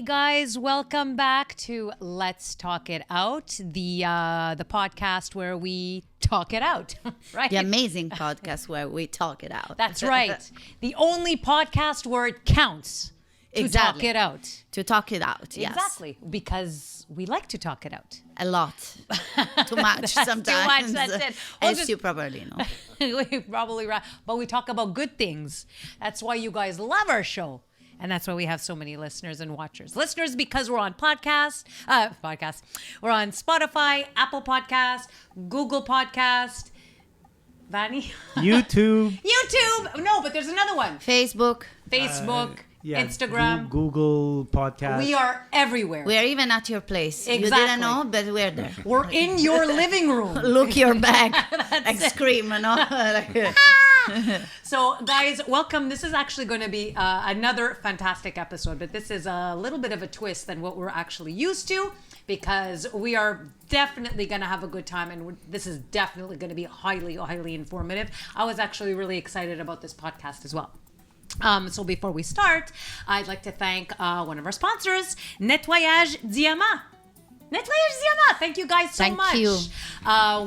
guys, welcome back to Let's Talk It Out, the podcast where we talk it out, right? The amazing podcast where we talk it out. That's right. The only podcast where it counts to talk it out. To talk it out, yes. Exactly, because we like to talk it out. A lot. Too much sometimes. Too much, that's it. As you probably know. We probably right. But we talk about good things. That's why you guys love our show. And that's why we have so many listeners and watchers. Listeners, because we're on podcasts. We're on Spotify, Apple Podcast, Google Podcast, Vanny? YouTube. YouTube. No, but there's another one. Facebook. Instagram. Google Podcast. We are everywhere. We are even at your place. Exactly. You didn't know, but we're there. We're in your living room. Look your back. Like scream, you know? So, guys, welcome. This is actually going to be another fantastic episode, but this is a little bit of a twist than what we're actually used to, because we are definitely going to have a good time, and this is definitely going to be highly, highly informative. I was actually really excited about this podcast as well. So before we start, I'd like to thank one of our sponsors, Nettoyage Diamant. Nettoyage Diamant. Thank you guys so much. Thank you.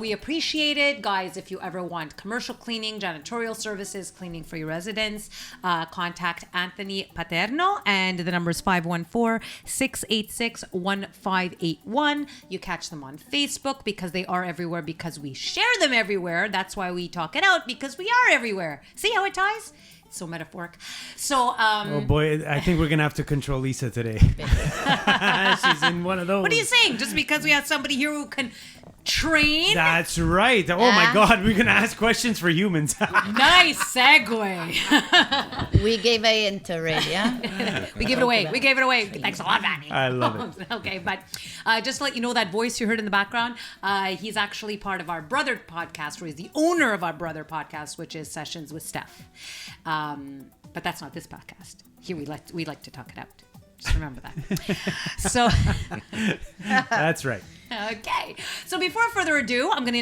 We appreciate it. Guys, if you ever want commercial cleaning, janitorial services, cleaning for your residence, contact Anthony Paterno, and the number is 514-686-1581. You catch them on Facebook because they are everywhere, because we share them everywhere. That's why we talk it out, because we are everywhere. See how it ties? So metaphoric. So, oh boy, I think we're gonna have to control Lisa today. She's in one of those. What are you saying? Just because we have somebody here who can train? That's right. Oh my God, we're gonna ask questions for humans. Nice segue. We gave a hint already, yeah? We gave it away. We gave it away. Thanks a lot, Vanny. I love it. Okay, but just to let you know, that voice you heard in the background, he's actually part of our brother podcast, or he's the owner of our brother podcast, which is Sessions with Steph. But that's not this podcast. Here we like to talk it out. Just remember that. So That's right. Okay. So before further ado, I'm going to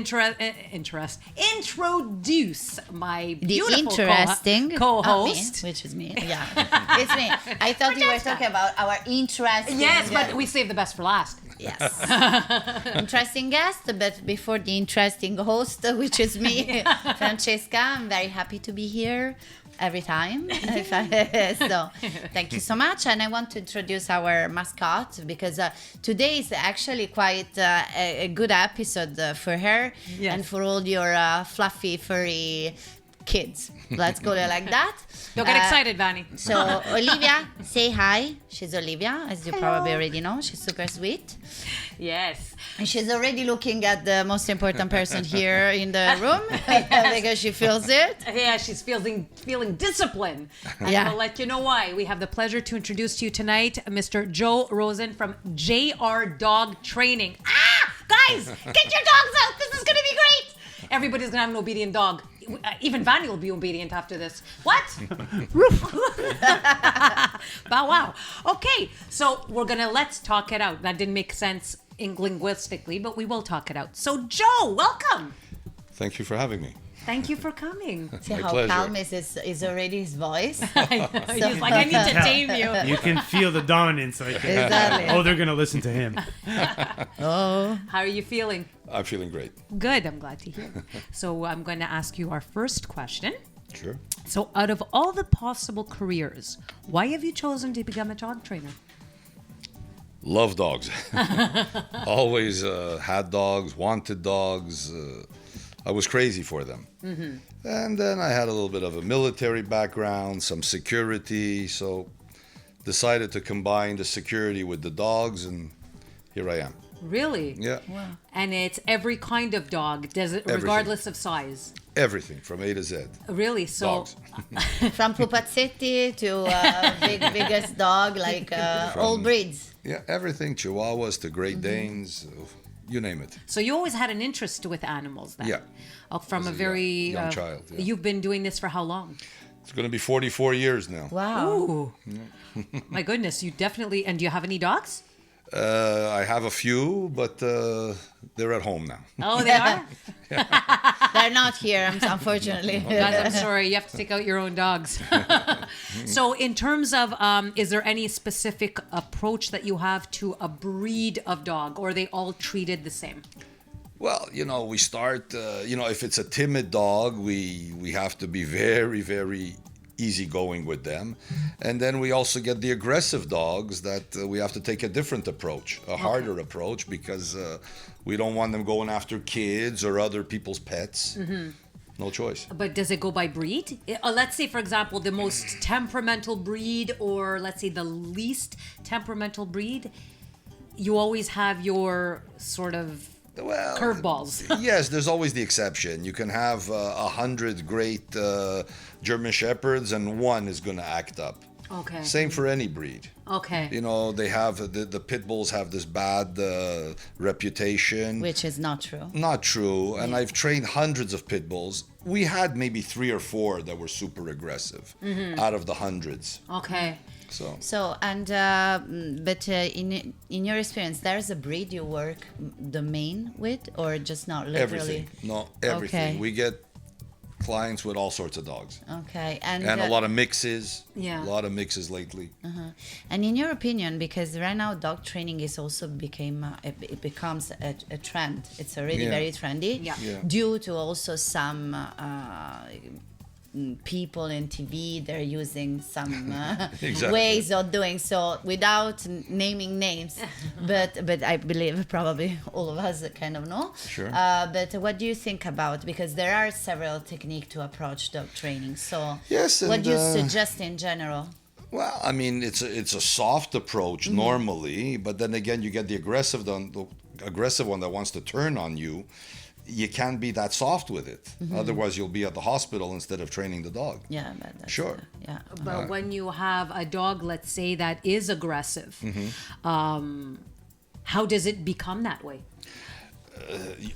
introduce my beautiful co-host, which is me. Yeah, it's me. I thought you were talking about our interesting. Yes, but we saved the best for last. Yes. Interesting guest, but before the interesting host, which is me, Francesca. I'm very happy to be here every time. So thank you so much. And I want to introduce our mascot, because today is actually quite a good episode for her, yes, and for all your fluffy, furry kids. Let's go there like that. Don't get excited, Vanny. So Olivia, say hi. She's Olivia, as you probably already know. She's super sweet. Yes. And she's already looking at the most important person here in the room because she feels it. Yeah, she's feeling discipline. I'm Yeah. going to let you know why. We have the pleasure to introduce to you tonight Mr. Joe Rosen from JR Dog Training. Guys, get your dogs out. This is going to be great. Everybody's going to have an obedient dog. Even Vanny will be obedient after this. What? Bow wow. Okay, so we're going to let's talk it out. That didn't make sense linguistically, but we will talk it out. So, Joe, welcome. Thank you for having me. Thank you for coming. See My how pleasure. calm is already his voice. I know. He's like, I need to tame you. You can feel the dominance. Like, Exactly. oh, they're gonna listen to him. Oh. How are you feeling? I'm feeling great. Good. I'm glad to hear. So I'm going to ask you our first question. Sure. So out of all the possible careers, why have you chosen to become a dog trainer? Love dogs. Always had dogs, wanted dogs. I was crazy for them. Mm-hmm. And then I had a little bit of a military background, some security. So decided to combine the security with the dogs, and here I am. Really? Yeah. Wow. And it's every kind of dog, regardless of size. Everything from A to Z. Really? So Dogs. From pupazzetti to biggest dog, like all breeds. Yeah, everything. Chihuahuas to Great Danes, you name it. So you always had an interest with animals then? Yeah. From As a a very young child, yeah. You've been doing this for how long? It's going to be 44 years now. Wow. Ooh. My goodness, you definitely. And do you have any dogs? I have a few, but they're at home now. Oh, they are? They're not here, unfortunately. I'm sorry. You have to take out your own dogs. So in terms of, is there any specific approach that you have to a breed of dog, or are they all treated the same? Well, we start, if it's a timid dog, we have to be very, very easygoing with them. And then we also get the aggressive dogs that we have to take a different approach, a harder approach, because we don't want them going after kids or other people's pets. No choice. But does it go by breed? Let's say, for example, the most temperamental breed, or let's say the least temperamental breed. You always have your sort of curveballs. Yes, there's always the exception. You can have 100 great German Shepherds and one is going to act up. Okay. Same for any breed. Okay. They have the pit bulls have this bad reputation. Which is not true. Not true. And I've trained hundreds of pit bulls. We had maybe 3 or 4 that were super aggressive out of the hundreds. Okay. So but in your experience, there's a breed you work the main with, or just not literally? Everything. No, everything. Okay. We get clients with all sorts of dogs. Okay, And a lot of mixes. Yeah. A lot of mixes lately. And in your opinion, because right now dog training is also it becomes a trend. It's already very trendy. Yeah. Due to also some people in TV, they're using some Exactly. ways of doing so without naming names. but I believe probably all of us kind of know. Sure. But what do you think about, because there are several techniques to approach dog training. So Yes, what and, do you suggest in general? Well, I mean, it's a soft approach normally, but then again, you get the aggressive one that wants to turn on you. You can't be that soft with it. Otherwise, you'll be at the hospital instead of training the dog. Yeah, but that's, Sure. Yeah. But when you have a dog, let's say, that is aggressive, how does it become that way?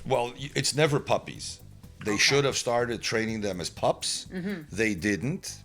Well, it's never puppies. They should have started training them as pups. They didn't.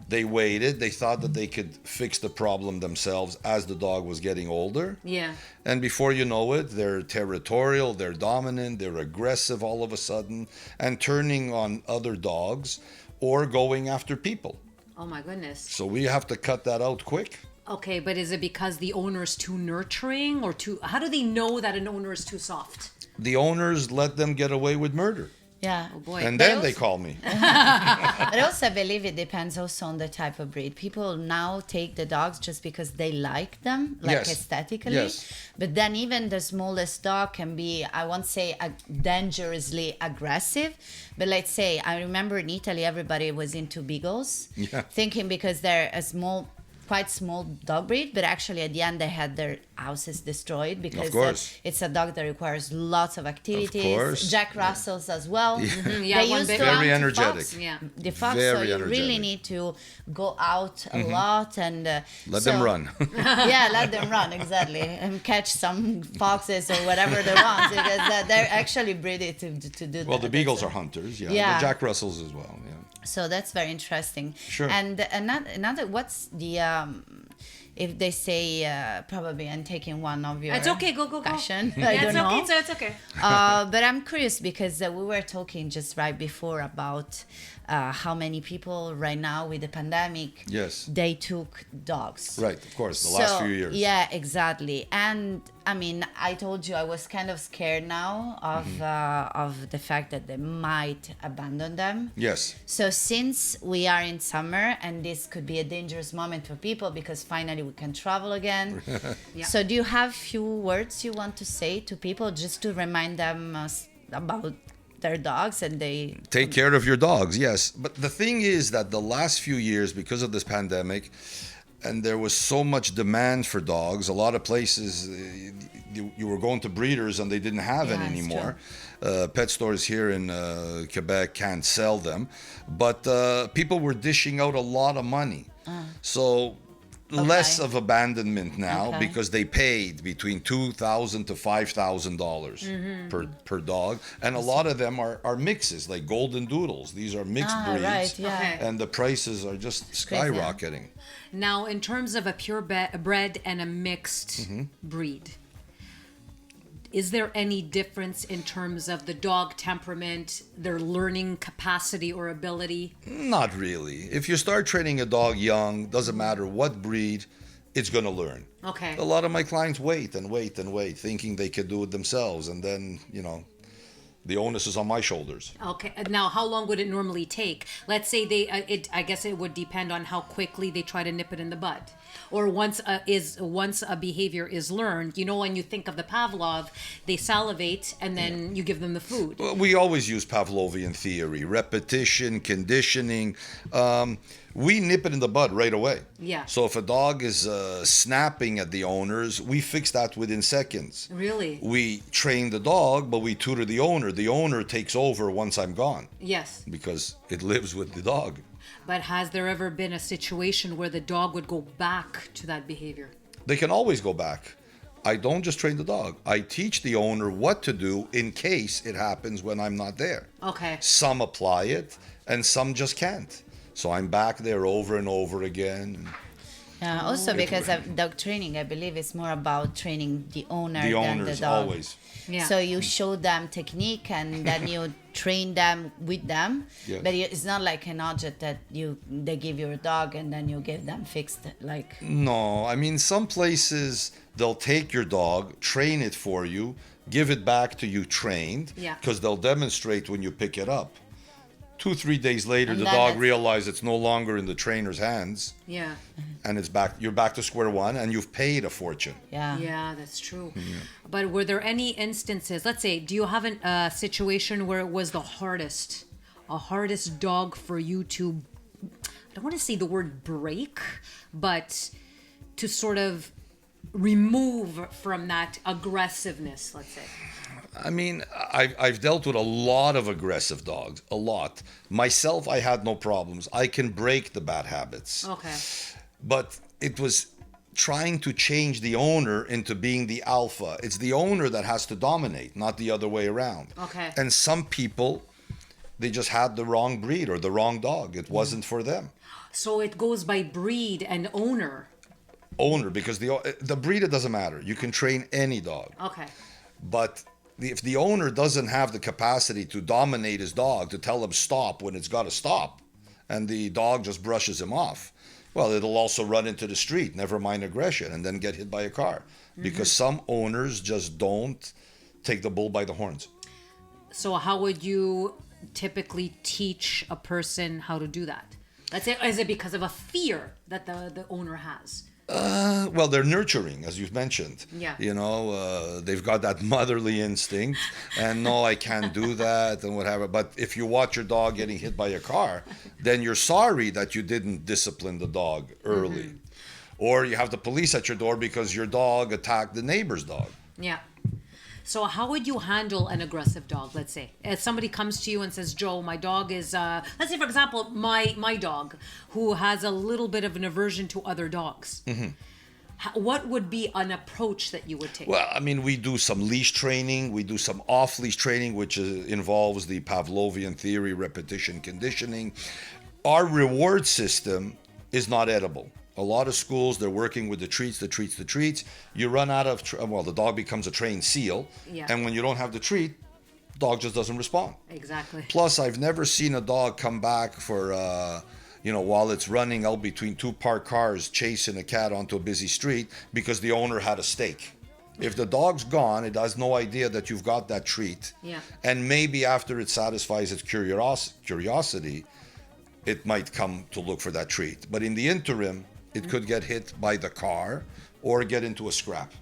They waited. They thought that they could fix the problem themselves as the dog was getting older. Yeah. And before you know it, they're territorial, they're dominant, they're aggressive all of a sudden, and turning on other dogs or going after people. Oh my goodness. So we have to cut that out quick. Okay, but is it because the owner is too nurturing, or too? How do they know that an owner is too soft? The owners let them get away with murder. Yeah. Oh boy. And then they call me. But also, I believe it depends also on the type of breed. People now take the dogs just because they like them, like Yes. aesthetically. Yes. But then even the smallest dog can be, I won't say dangerously aggressive, but let's say, I remember in Italy, everybody was into beagles, thinking because they're quite small dog breed, but actually at the end they had their houses destroyed because Of course. it's a dog that requires lots of activities. Of course. Jack Russells as well. Yeah, They one used big- to Very hunt energetic. fox. Yeah. The fox, Very so you really energetic. need to go out a lot and Let them run. Yeah, let them run, exactly, and catch some foxes or whatever they want, because they're actually breeded to do that. Well, the beagles That's are hunters, yeah. Yeah. The Jack Russells as well, yeah. So that's very interesting. Sure. And another what's the if they say probably I'm taking one of your It's okay. Go. passion. Yeah, I don't it's know. okay. It's okay. But I'm curious because we were talking just right before about how many people right now with the pandemic Yes. they took dogs. Right, of course, the last few years. Yeah, exactly. And I mean, I told you I was kind of scared now of the fact that they might abandon them. Yes. So since we are in summer and this could be a dangerous moment for people because finally we can travel again. Yeah. So do you have few words you want to say to people just to remind them about their dogs and they Take care of your dogs, yes. But the thing is that the last few years, because of this pandemic, and there was so much demand for dogs, a lot of places you were going to breeders and they didn't have Yeah, any it's anymore. Pet stores here in Quebec can't sell them. But people were dishing out a lot of money. So less of abandonment now Okay. because they paid between $2,000 to $5,000 per dog, and a lot of them are mixes like golden doodles. These are mixed breeds, Right, yeah. Okay. and the prices are just skyrocketing. Now, in terms of a purebred and a mixed Mm-hmm. breed, is there any difference in terms of the dog temperament, their learning capacity or ability? Not really. If you start training a dog young, doesn't matter what breed, it's going to learn. Okay. A lot of my clients wait and wait and wait, thinking they could do it themselves, and then the onus is on my shoulders. Okay. Now, how long would it normally take? Let's say I guess it would depend on how quickly they try to nip it in the bud, or once a behavior is learned. When you think of the Pavlov, they salivate and then you give them the food. Well, we always use Pavlovian theory, repetition, conditioning. We nip it in the bud right away. Yeah. So if a dog is snapping at the owners, we fix that within seconds. Really? We train the dog, but we tutor the owner. The owner takes over once I'm gone Yes. because it lives with the dog. But has there ever been a situation where the dog would go back to that behavior? They can always go back. I don't just train the dog. I teach the owner what to do in case it happens when I'm not there. Okay. Some apply it and some just can't. So I'm back there over and over again. Yeah, also because of dog training, I believe it's more about training the owner The than the owners dog. always. Yeah. So you show them technique and then you train them with them. Yes. But it's not like an object that they give you a dog and then you give them fixed like. No, I mean, some places they'll take your dog, train it for you, give it back to you trained, Yeah. because they'll demonstrate when you pick it up. 2-3 days later, And the then dog it's- realizes it's no longer in the trainer's hands, Yeah. and it's back. You're back to square one, and you've paid a fortune. Yeah. Yeah, that's true. But were there any instances, let's say, do you have a situation where it was the hardest dog for you to, I don't want to say the word break, but to sort of remove from that aggressiveness, let's say? I mean, I've dealt with a lot of aggressive dogs, a lot. Myself, I had no problems. I can break the bad habits. Okay. But it was trying to change the owner into being the alpha. It's the owner that has to dominate, not the other way around. Okay. And some people, they just had the wrong breed or the wrong dog. It wasn't for them. So it goes by breed and owner. Owner, because the breed, it doesn't matter. You can train any dog. Okay. But if the owner doesn't have the capacity to dominate his dog, to tell him stop when it's got to stop, and the dog just brushes him off, well, it'll also run into the street, never mind aggression, and then get hit by a car. Because some owners just don't take the bull by the horns. So how would you typically teach a person how to do that? Let's say, is it because of a fear that the owner has? Well, they're nurturing, as you've mentioned. Yeah. They've got that motherly instinct, and no, I can't do that, and whatever. But if you watch your dog getting hit by a car, then you're sorry that you didn't discipline the dog early. Or you have the police at your door because your dog attacked the neighbor's dog. Yeah. So how would you handle an aggressive dog, let's say? If somebody comes to you and says, Joe, my dog is, let's say, for example, my dog, who has a little bit of an aversion to other dogs. What would be an approach that you would take? Well, I mean, we do some leash training. We do some off-leash training, which involves the Pavlovian theory, repetition, conditioning. Our reward system is not edible. A lot of schools, they're working with the treats. You run out of, the dog becomes a trained seal. Yeah. And when you don't have the treat, dog just doesn't respond. Exactly. Plus, I've never seen a dog come back for, while it's running out between two parked cars, chasing a cat onto a busy street because the owner had a steak. If the dog's gone, it has no idea that you've got that treat. Yeah. And maybe after it satisfies its curiosity, it might come to look for that treat. But in the interim, it could get hit by the car or get into a scrap.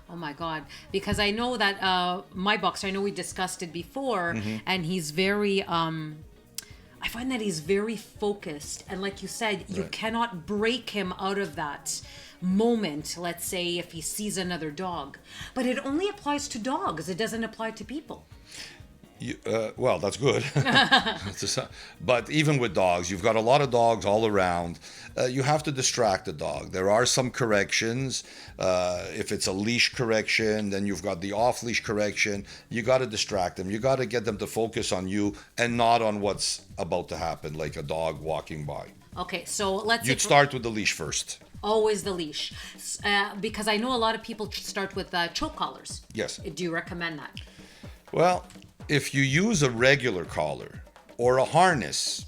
Oh my God. Because I know that my boxer, I know we discussed it before, and he's very, I find that he's very focused. And like you said, you Right. cannot break him out of that moment, let's say, if he sees another dog. But it only applies to dogs. It doesn't apply to people. Well, that's good. But even with dogs, you've got a lot of dogs all around. You have to distract the dog. There are some corrections. If it's a leash correction, then you've got the off-leash correction. You got to distract them. You got to get them to focus on you and not on what's about to happen, like a dog walking by. Okay, so let's You'd start with the leash first. always the leash, because I know a lot of people start with choke collars. Yes. Do you recommend that? Well, if you use a regular collar or a harness,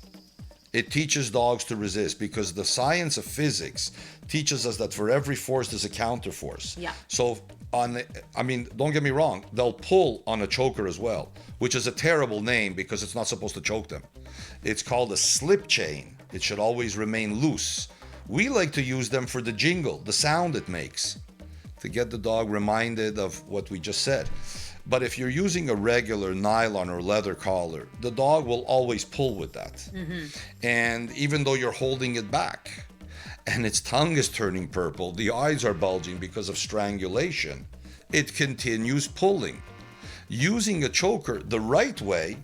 it teaches dogs to resist, because the science of physics teaches us that for every force there's a counter force. Yeah. So don't get me wrong, they'll pull on a choker as well, which is a terrible name because it's not supposed to choke them. It's called a slip chain. It should always remain loose. We like to use them for the jingle, the sound it makes, to get the dog reminded of what we just said. But if you're using a regular nylon or leather collar, the dog will always pull with that. Mm-hmm. And even though you're holding it back and its tongue is turning purple, the eyes are bulging because of strangulation, it continues pulling. Using a choker the right way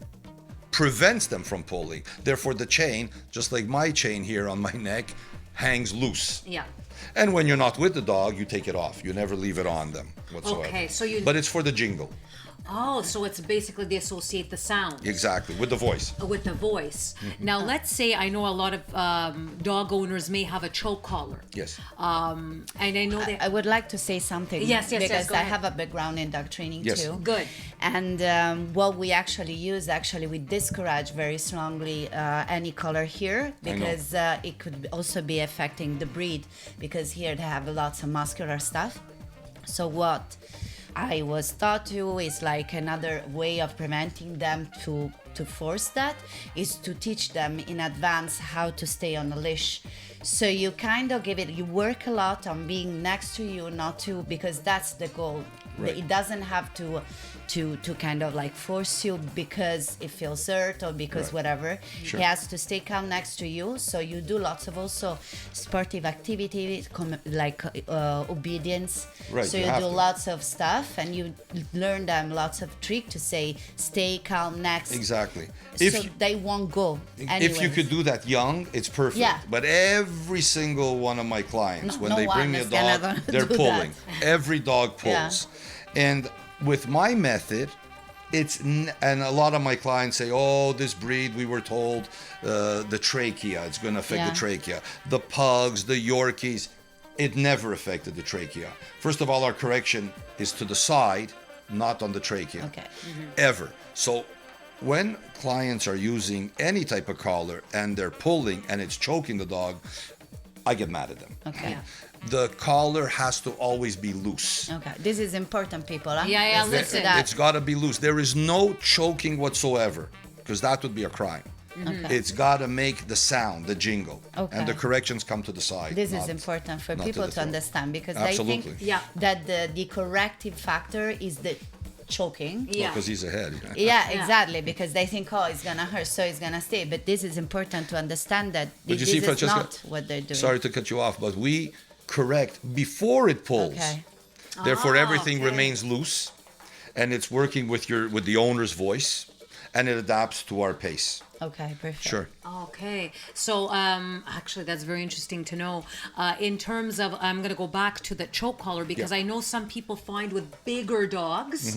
prevents them from pulling. Therefore, the chain, just like my chain here on my neck, hangs loose. Yeah. And when you're not with the dog, you take it off. You never leave it on them whatsoever. Okay, so But it's for the jingle. Oh, so it's basically they associate the sound. Exactly, with the voice. With the voice. Mm-hmm. Now, let's say I know a lot of dog owners may have a choke collar. Yes. And I know that. I would like to say something. Yes, because go I ahead. have a background in dog training Yes. too. Good. And what we actually use, we discourage very strongly any color here, because it could also be affecting the breed, because here they have lots of muscular stuff. So what I was taught to is like another way of preventing them to force that is to teach them in advance how to stay on the leash. So you kind of you work a lot on being next to you, not to, because that's the goal. Right. It doesn't have to kind of like force you because it feels hurt or because Right. whatever. Sure. He has to stay calm next to you. So you do lots of also sportive activities, like obedience. Right, So you you have do to. lots of stuff, and you learn them lots of tricks to say stay calm next. Exactly. So they won't go. If you could do that young, it's perfect. Yeah. But every single one of my clients, when no they bring one me a is gonna dog, do they're that. pulling. Every dog pulls. And with my method, and a lot of my clients say, oh, this breed, we were told the trachea, it's going to affect the trachea. The pugs, the Yorkies, it never affected the trachea. First of all, our correction is to the side, not on the trachea. Okay. Ever. So when clients are using any type of collar and they're pulling and it's choking the dog, I get mad at them. Okay. The collar has to always be loose. Okay. This is important, people. Huh? Yeah, Let's listen. do that. It's got to be loose. There is no choking whatsoever, because that would be a crime. Okay. It's got to make the sound, the jingle. Okay. And the corrections come to the side. This is not- important for not people the to throat. understand, because Absolutely. they think Yeah. that the corrective factor is the choking. Yeah. Because he's ahead. Yeah, exactly, because they think, oh, it's gonna hurt, so it's gonna stay. But this is important to understand that But you this see, is Francesca, not what they're doing. Sorry to cut you off, but we correct before it pulls. Okay. Therefore, Ah, everything okay. remains loose, and it's working with the owner's voice, and it adapts to our pace. Okay, perfect. Sure. Okay, so actually that's very interesting to know. In terms of, I'm going to go back to the choke collar, because Yeah. I know some people find with bigger dogs,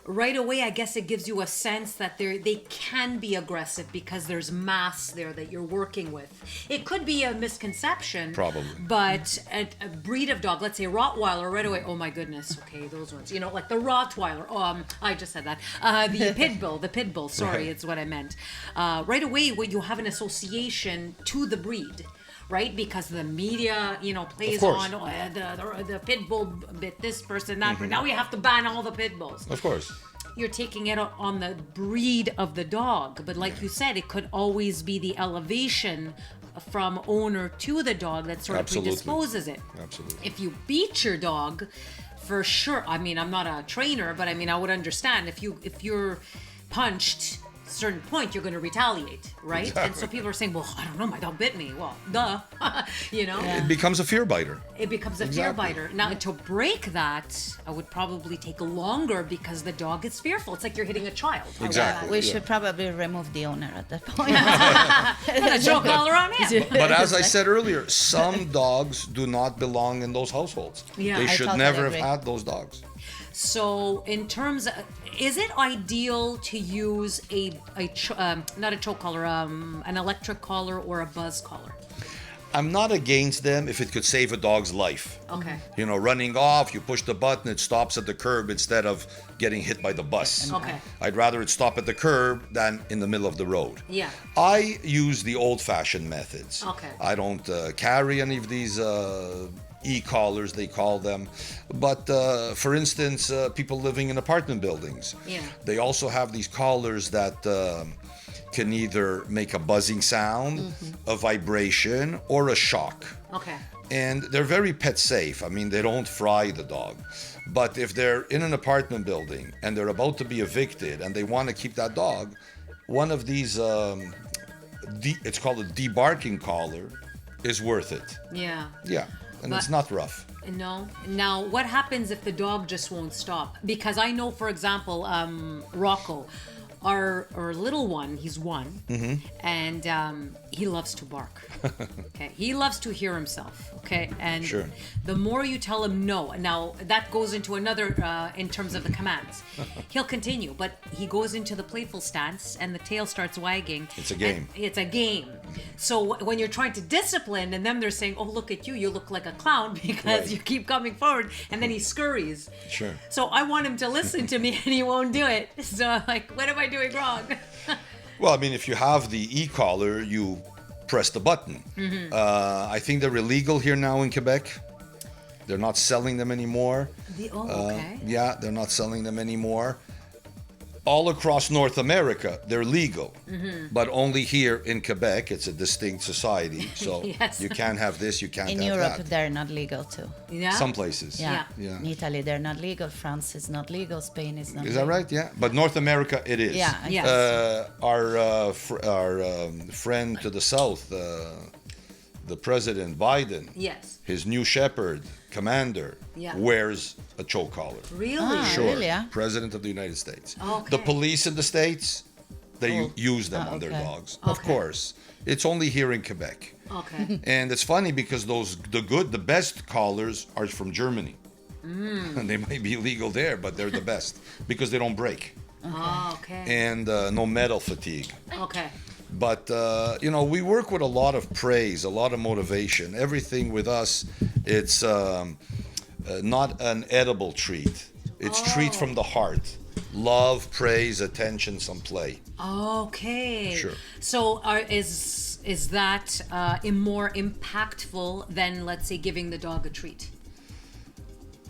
right away I guess it gives you a sense that they can be aggressive because there's mass there that you're working with. It could be a misconception. Probably. But a breed of dog, let's say Rottweiler, right away, oh my goodness, okay, those ones, like the Rottweiler, I just said that, the pit bull, sorry, Right. it's what I meant. Right away, when you have an association to the breed, right? Because the media, plays course. on the pit bull bit this person, that. Now we have to ban all the pit bulls. Of course. You're taking it on the breed of the dog, but like you said, it could always be the elevation from owner to the dog that sort of Absolutely. predisposes it. Absolutely. If you beat your dog, for sure. I mean, I'm not a trainer, but I mean, I would understand if you're punched certain point, you're going to retaliate, right? Exactly. And so people are saying, well, I don't know, my dog bit me. Well, duh, you know? Yeah. It becomes a fear biter. It becomes a fear biter. Now, to break that, I would probably take longer because the dog is fearful. It's like you're hitting a child. Exactly. We should probably remove the owner at that point. Put a choke collar on him. But as I said earlier, some dogs do not belong in those households. Yeah. They I should totally never agree. have had those dogs. So, in terms of, is it ideal to use not a choke collar, an electric collar or a buzz collar? I'm not against them if it could save a dog's life. Okay. You know, running off, you push the button, it stops at the curb instead of getting hit by the bus. Okay. I'd rather it stop at the curb than in the middle of the road. Yeah. I use the old-fashioned methods. Okay. I don't carry any of these e-collars, they call them. But for instance, people living in apartment buildings, Yeah. they also have these collars that can either make a buzzing sound, a vibration, or a shock. Okay. And they're very pet safe. I mean, they don't fry the dog. But if they're in an apartment building and they're about to be evicted and they want to keep that dog, one of these, it's called a debarking collar, is worth it. Yeah. Yeah, and But- it's not rough. No. Now, what happens if the dog just won't stop? Because I know, for example, Rocco, our little one, he's one, and he loves to bark. Okay, he loves to hear himself. Okay, and Sure. the more you tell him no, now that goes into another in terms of the commands. He'll continue, but he goes into the playful stance, and the tail starts wagging. It's a game. And it's a game. So when you're trying to discipline, and then they're saying, "Oh, look at you! You look like a clown because Right. you keep coming forward," and then he scurries. Sure. So I want him to listen to me, and he won't do it. So I'm like, what am I doing wrong? Well, I mean, if you have the e-collar, you press the button. I think they're illegal here now in Quebec. They're not selling them anymore. Okay. Yeah, they're not selling them anymore. All across North America, they're legal, but only here in Quebec, it's a distinct society. So Yes. you can't have this, you can't In have Europe, that. they're not legal too. Yeah. Some places. Yeah. Yeah. In Italy, they're not legal. France is not legal. Spain is not Is legal. that right? Yeah. But North America, it is. Yeah. I Yes. think so. Our friend to the south, the President Biden, Yes. his new shepherd, commander, Yeah. wears a choke collar. Really? Ah. Sure. Really, yeah? President of the United States. Okay. The police in the States, they use them on their okay. dogs. Of Okay. course. It's only here in Quebec. Okay. And it's funny because the best collars are from Germany. And they might be legal there, but they're the best because they don't break. Oh, okay. And no metal fatigue. Okay. But we work with a lot of praise, a lot of motivation. Everything with us, it's not an edible treat. It's treat from the heart. Love, praise, attention, some play. Okay. Sure. So is that more impactful than, let's say, giving the dog a treat?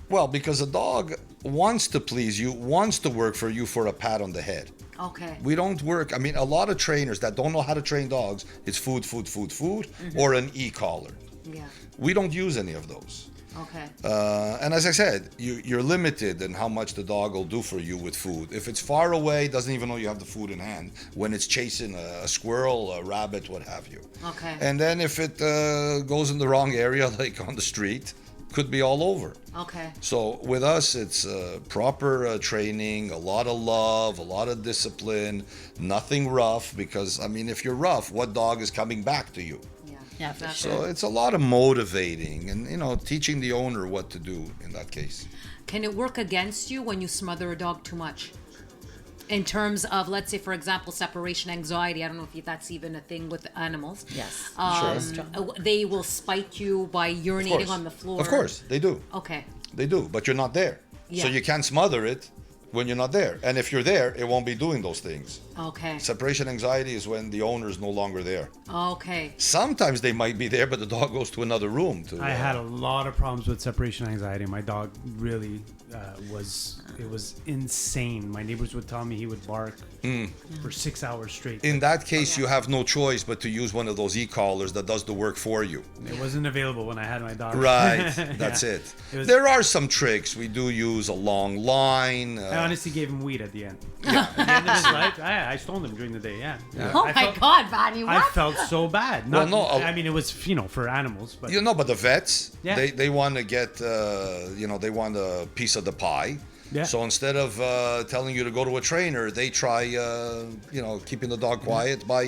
Well, because a dog wants to please you, wants to work for you for a pat on the head. Okay. We don't work. I mean, a lot of trainers that don't know how to train dogs, it's food, or an e-collar. Yeah. We don't use any of those. Okay. And as I said, you're limited in how much the dog will do for you with food. If it's far away, doesn't even know you have the food in hand. When it's chasing a squirrel, a rabbit, what have you. Okay. And then if it goes in the wrong area, like on the street, could be all over. Okay. So with us, it's proper training, a lot of love, a lot of discipline, nothing rough. Because I mean, if you're rough, what dog is coming back to you? Yeah, for Exactly. sure. So it's a lot of motivating and teaching the owner what to do in that case. Can it work against you when you smother a dog too much? In terms of, let's say, for example, separation anxiety. I don't know if that's even a thing with animals. Yes. They will spite you by urinating on the floor. Of course, they do. Okay. They do, but you're not there. Yeah. So you can't smother it when you're not there. And if you're there, it won't be doing those things. Okay. Separation anxiety is when the owner is no longer there. Okay. Sometimes they might be there, but the dog goes to another room. I had a lot of problems with separation anxiety. My dog really was insane. My neighbors would tell me he would bark for 6 hours straight. In that case, you have no choice but to use one of those e-collars that does the work for you. It wasn't available when I had my dog. Right, that's Yeah. it. was- There are some tricks. We do use a long line. I honestly gave him weed at the end. At the end of his life, I stoned him during the day. Yeah. Oh I my felt- God, Vanny, what? I felt so bad. Well, Not, no, I mean, it was for animals, but but the vets, Yeah. they want to get, they want a piece of the pie. Yeah. So instead of telling you to go to a trainer, they try, keeping the dog quiet by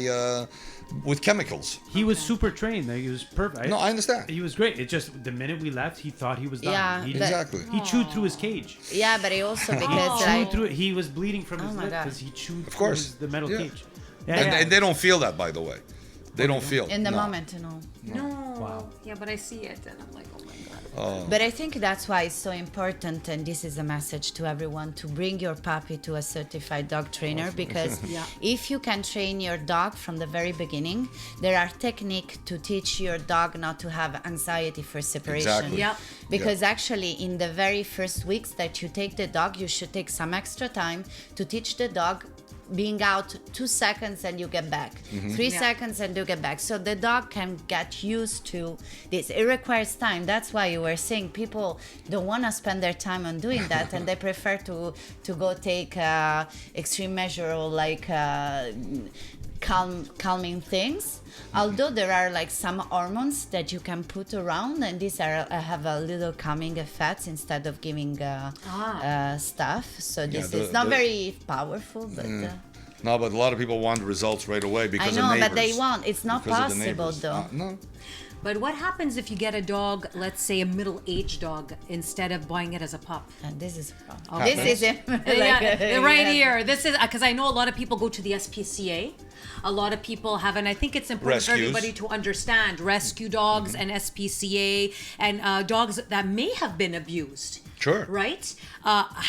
with chemicals. he was super trained. He was perfect. No, I understand. He was great. It just the minute we left, he thought he was done. Yeah, he, but- Exactly. he chewed through his cage. Yeah, but it also because Chewed like through it. He was bleeding from his Oh my lip God. because he chewed Of course. through the metal Yeah. cage. Yeah, And they don't feel that, by the way. They don't feel. in the no. moment, you know. No. Wow. Yeah, but I see it and I'm like, oh my God. But I think that's why it's so important, and this is a message to everyone, to bring your puppy to a certified dog trainer, because Yeah. if you can train your dog from the very beginning, there are techniques to teach your dog not to have anxiety for separation. Exactly. Yep. Because actually, in the very first weeks that you take the dog, you should take some extra time to teach the dog being out 2 seconds and you get back, 3 Yeah. seconds and you get back, so the dog can get used to this. It requires time. That's why you were saying people don't want to spend their time on doing that and they prefer to go take extreme measure or like calming things, although there are like some hormones that you can put around, and these are have a little calming effects instead of giving stuff, so this is not very powerful, but No, but a lot of people want results right away I because know, of neighbors. but they won't. It's not Because of the possible neighbors. though. No. But what happens if you get a dog, let's say a middle-aged dog, instead of buying it as a pup? And this is a problem. Okay. This is it. Right here. This is because I know a lot of people go to the SPCA. A lot of people have, and I think it's important for Rescues. everybody to understand rescue dogs and SPCA and dogs that may have been abused. Sure. Right?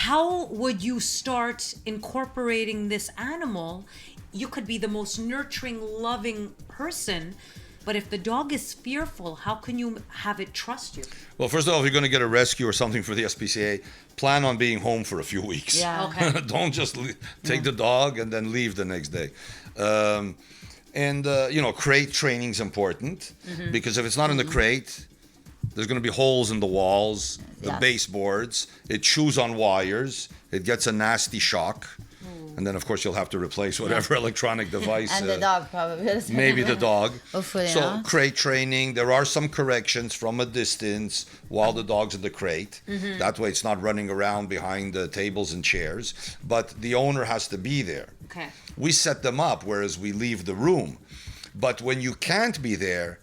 How would you start incorporating this animal? You could be the most nurturing, loving person, but if the dog is fearful, how can you have it trust you? Well, first of all, if you're going to get a rescue or something for the SPCA, plan on being home for a few weeks. Yeah. Okay. Don't just take the dog and then leave the next day. Crate training is important because if it's not in the crate, there's going to be holes in the walls, the Yeah. baseboards. It chews on wires. It gets a nasty shock. And then, of course, you'll have to replace whatever electronic device. And the dog probably. Maybe the dog. Hopefully So not. crate training, there are some corrections from a distance while the dog's in the crate. That way it's not running around behind the tables and chairs. But the owner has to be there. Okay. We set them up, whereas we leave the room. But when you can't be there,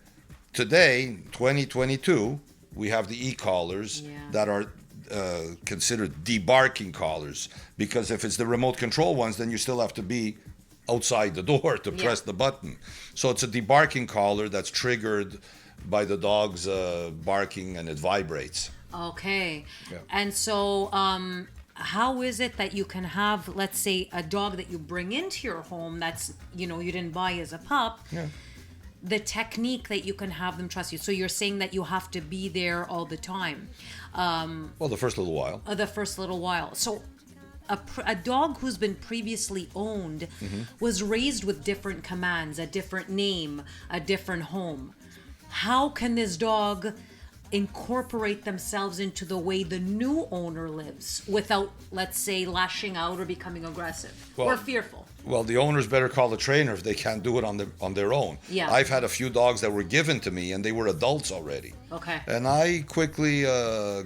today, 2022, we have the e-collars Yeah. that are considered debarking collars, because if it's the remote control ones, then you still have to be outside the door to press the button. So it's a debarking collar that's triggered by the dog's barking, and it vibrates. Okay. Yeah. And so, how is it that you can have, let's say, a dog that you bring into your home that's, you didn't buy as a pup? Yeah. The technique that you can have them trust you. So you're saying that you have to be there all the time, Well, the first little while. the first little while. So a dog who's been previously owned was raised with different commands, a different name, a different home. How can this dog incorporate themselves into the way the new owner lives without, let's say, lashing out or becoming aggressive or fearful? Well, the owners better call the trainer if they can't do it on their own. Yeah. I've had a few dogs that were given to me, and they were adults already. Okay. And I quickly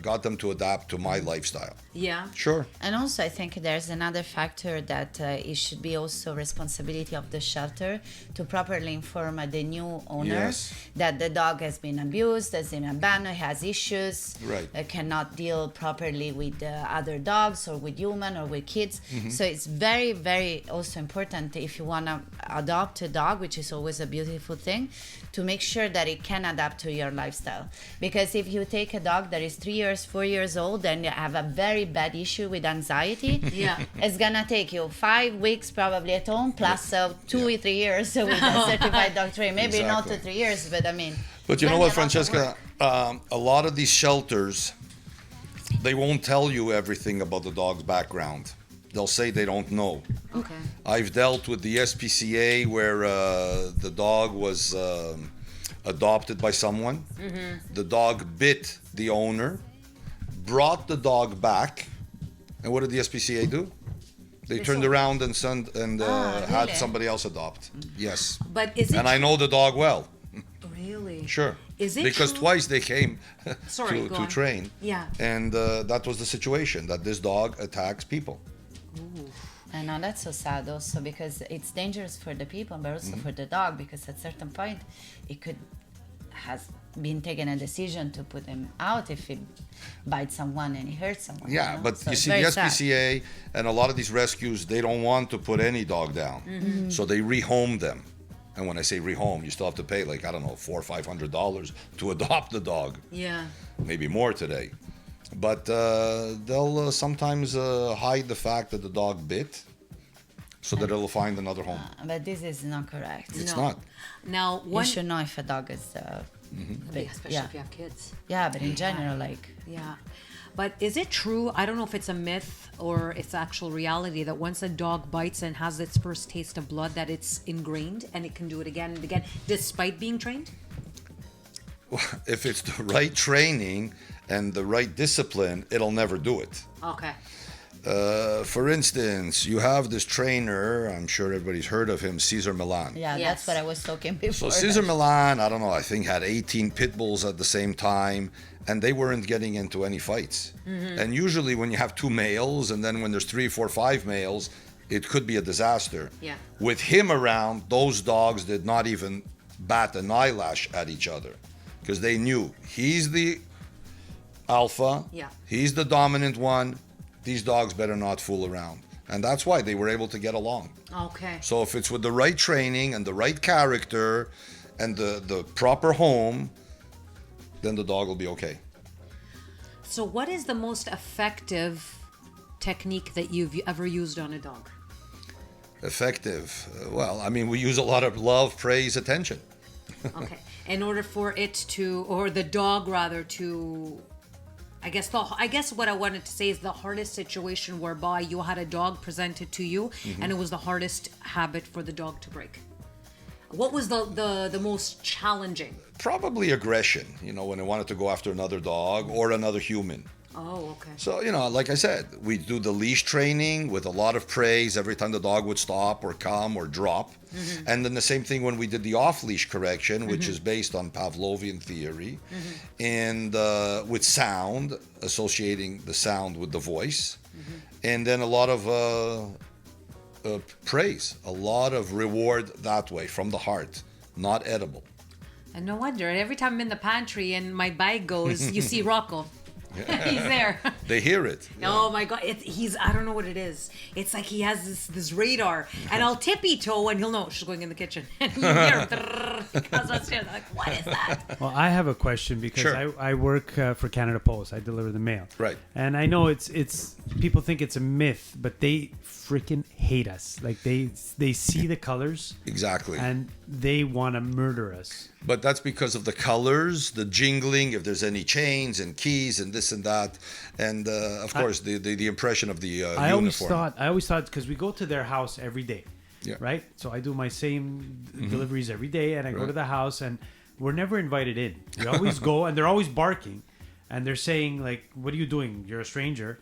got them to adapt to my lifestyle. Yeah. Sure. And also, I think there's another factor that it should be also responsibility of the shelter to properly inform the new owner Yes. that the dog has been abused, has been abandoned, has issues, Right. Cannot deal properly with other dogs or with human or with kids. Mm-hmm. So it's very, very also important if you want to adopt a dog, which is always a beautiful thing, to make sure that it can adapt to your lifestyle. Because if you take a dog that is 3 years, 4 years old, and you have a very bad issue with anxiety, Yeah. it's gonna take you 5 weeks probably at home, plus 2 or 3 years with a certified dog trainer. Maybe not Exactly. 2 3 years, but I mean. But you know then what, you have lots of Francesca? A lot of these shelters they won't tell you everything about the dog's background. They'll say they don't know. Okay. I've dealt with the SPCA where the dog was adopted by someone. The dog bit the owner, brought the dog back, and what did the SPCA do? They turned around and had really? somebody else adopt. Yes. But is it And I know the dog well. really? Sure. Is it because true? twice they came Sorry, go to on. train. Yeah. And that was the situation, that this dog attacks people. I know that's so sad also because it's dangerous for the people but also for the dog because at certain point it could has been taken a decision to put him out if he bites someone and he hurts someone. Yeah, you know? but So you it's see, very the sad. SPCA and a lot of these rescues, they don't want to put any dog down. So they rehome them. And when I say rehome, you still have to pay like, I don't know, $400 or $500 to adopt the dog. Yeah. Maybe more today. But they'll sometimes hide the fact that the dog bit so that it'll find another home. But this is not correct. It's No. not. Now, You one, should know if a dog is big. especially Yeah. if you have kids. Yeah, but in general, like Yeah. But is it true? I don't know if it's a myth or it's actual reality that once a dog bites and has its first taste of blood, that it's ingrained and it can do it again and again despite being trained? If it's the right training and the right discipline, it'll never do it. Okay. For instance, you have this trainer, I'm sure everybody's heard of him, Cesar Millan. yeah, Yes. that's what I was talking before. So Cesar Millan, I don't know, I think had 18 pit bulls at the same time, and they weren't getting into any fights. And usually when you have two males, and then when there's 3, 4, 5 males, it could be a disaster. Yeah. With him around, those dogs did not even bat an eyelash at each other because they knew he's the alpha, Yeah. he's the dominant one, these dogs better not fool around. And that's why they were able to get along. Okay. So if it's with the right training and the right character and the proper home, then the dog will be okay. So, what is the most effective technique that you've ever used on a dog? Effective. Well, I mean, we use a lot of love, praise, attention. Okay. In order for it to, or the dog rather, to, I guess what I wanted to say is the hardest situation whereby you had a dog presented to you and it was the hardest habit for the dog to break. What was the most challenging? Probably aggression, when they wanted to go after another dog or another human. Oh, okay. So, like I said, we do the leash training with a lot of praise every time the dog would stop or come or drop. And then the same thing when we did the off-leash correction, which is based on Pavlovian theory, and with sound, associating the sound with the voice. And then a lot of praise, a lot of reward that way, from the heart, not edible. And no wonder. Every time I'm in the pantry and my bag goes, you see Rocco. He's there. They hear it. Oh my God! I don't know what it is. It's like he has this radar, and I'll tippy toe, and he'll know she's going in the kitchen. And you hear he comes upstairs. I'm like, what is that? Well, I have a question because Sure. I work for Canada Post. I deliver the mail. Right. And I know it's people think it's a myth, but they freaking hate us. Like they see the colors Exactly. and they want to murder us. But that's because of the colors, the jingling, if there's any chains and keys and this and that, and of course the impression of the I always uniform. thought because we go to their house every day, Yeah. right? So I do my same deliveries every day, and I go Right. to the house, and we're never invited in. We always go, and they're always barking, and they're saying like, "What are you doing? You're a stranger,"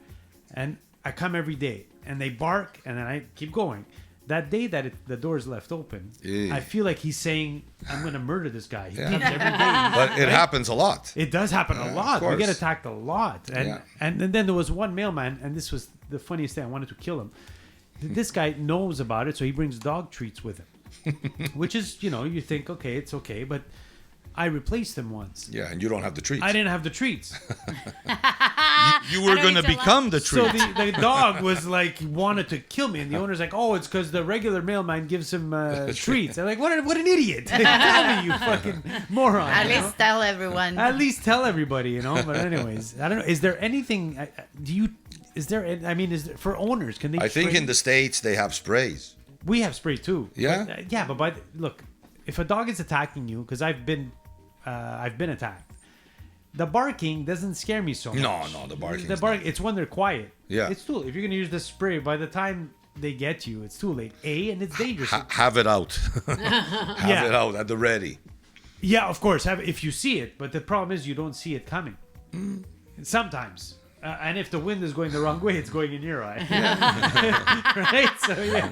and I come every day, and they bark, and then I keep going. That day that the door is left open, Yeah. I feel like he's saying, "I'm going to murder this guy." He Yeah. comes every day. But it happens a lot. It does happen a of lot. We get course. attacked a lot. And, Yeah. and then there was one mailman, and this was the funniest thing. I wanted to kill him. This guy knows about it, so he brings dog treats with him, which is, you think, okay, it's okay. But I replaced him once. Yeah, and you don't have the treats. I didn't have the treats. You were I going to don't need to become the So treat. the dog was like, wanted to kill me. And the owner's like, oh, it's because the regular mailman gives him treats. I'm like, what an idiot. Tell me, you fucking moron. At you know? least tell everyone. At least tell everybody, But anyways, I don't know. Is there anything? Is there for owners? Can they? I think train- in the States they have sprays. we have spray too. Yeah? But look, if a dog is attacking you, because I've been attacked. the barking doesn't scare me so much. No, the barking. It's when they're quiet. Yeah. It's too. If you're gonna use the spray, by the time they get you, it's too late. And it's dangerous. Have it out. Have it out at the ready. Yeah, of course. If you see it, but the problem is you don't see it coming. Sometimes. And if the wind is going the wrong way, it's going in your eye. Right? So yeah,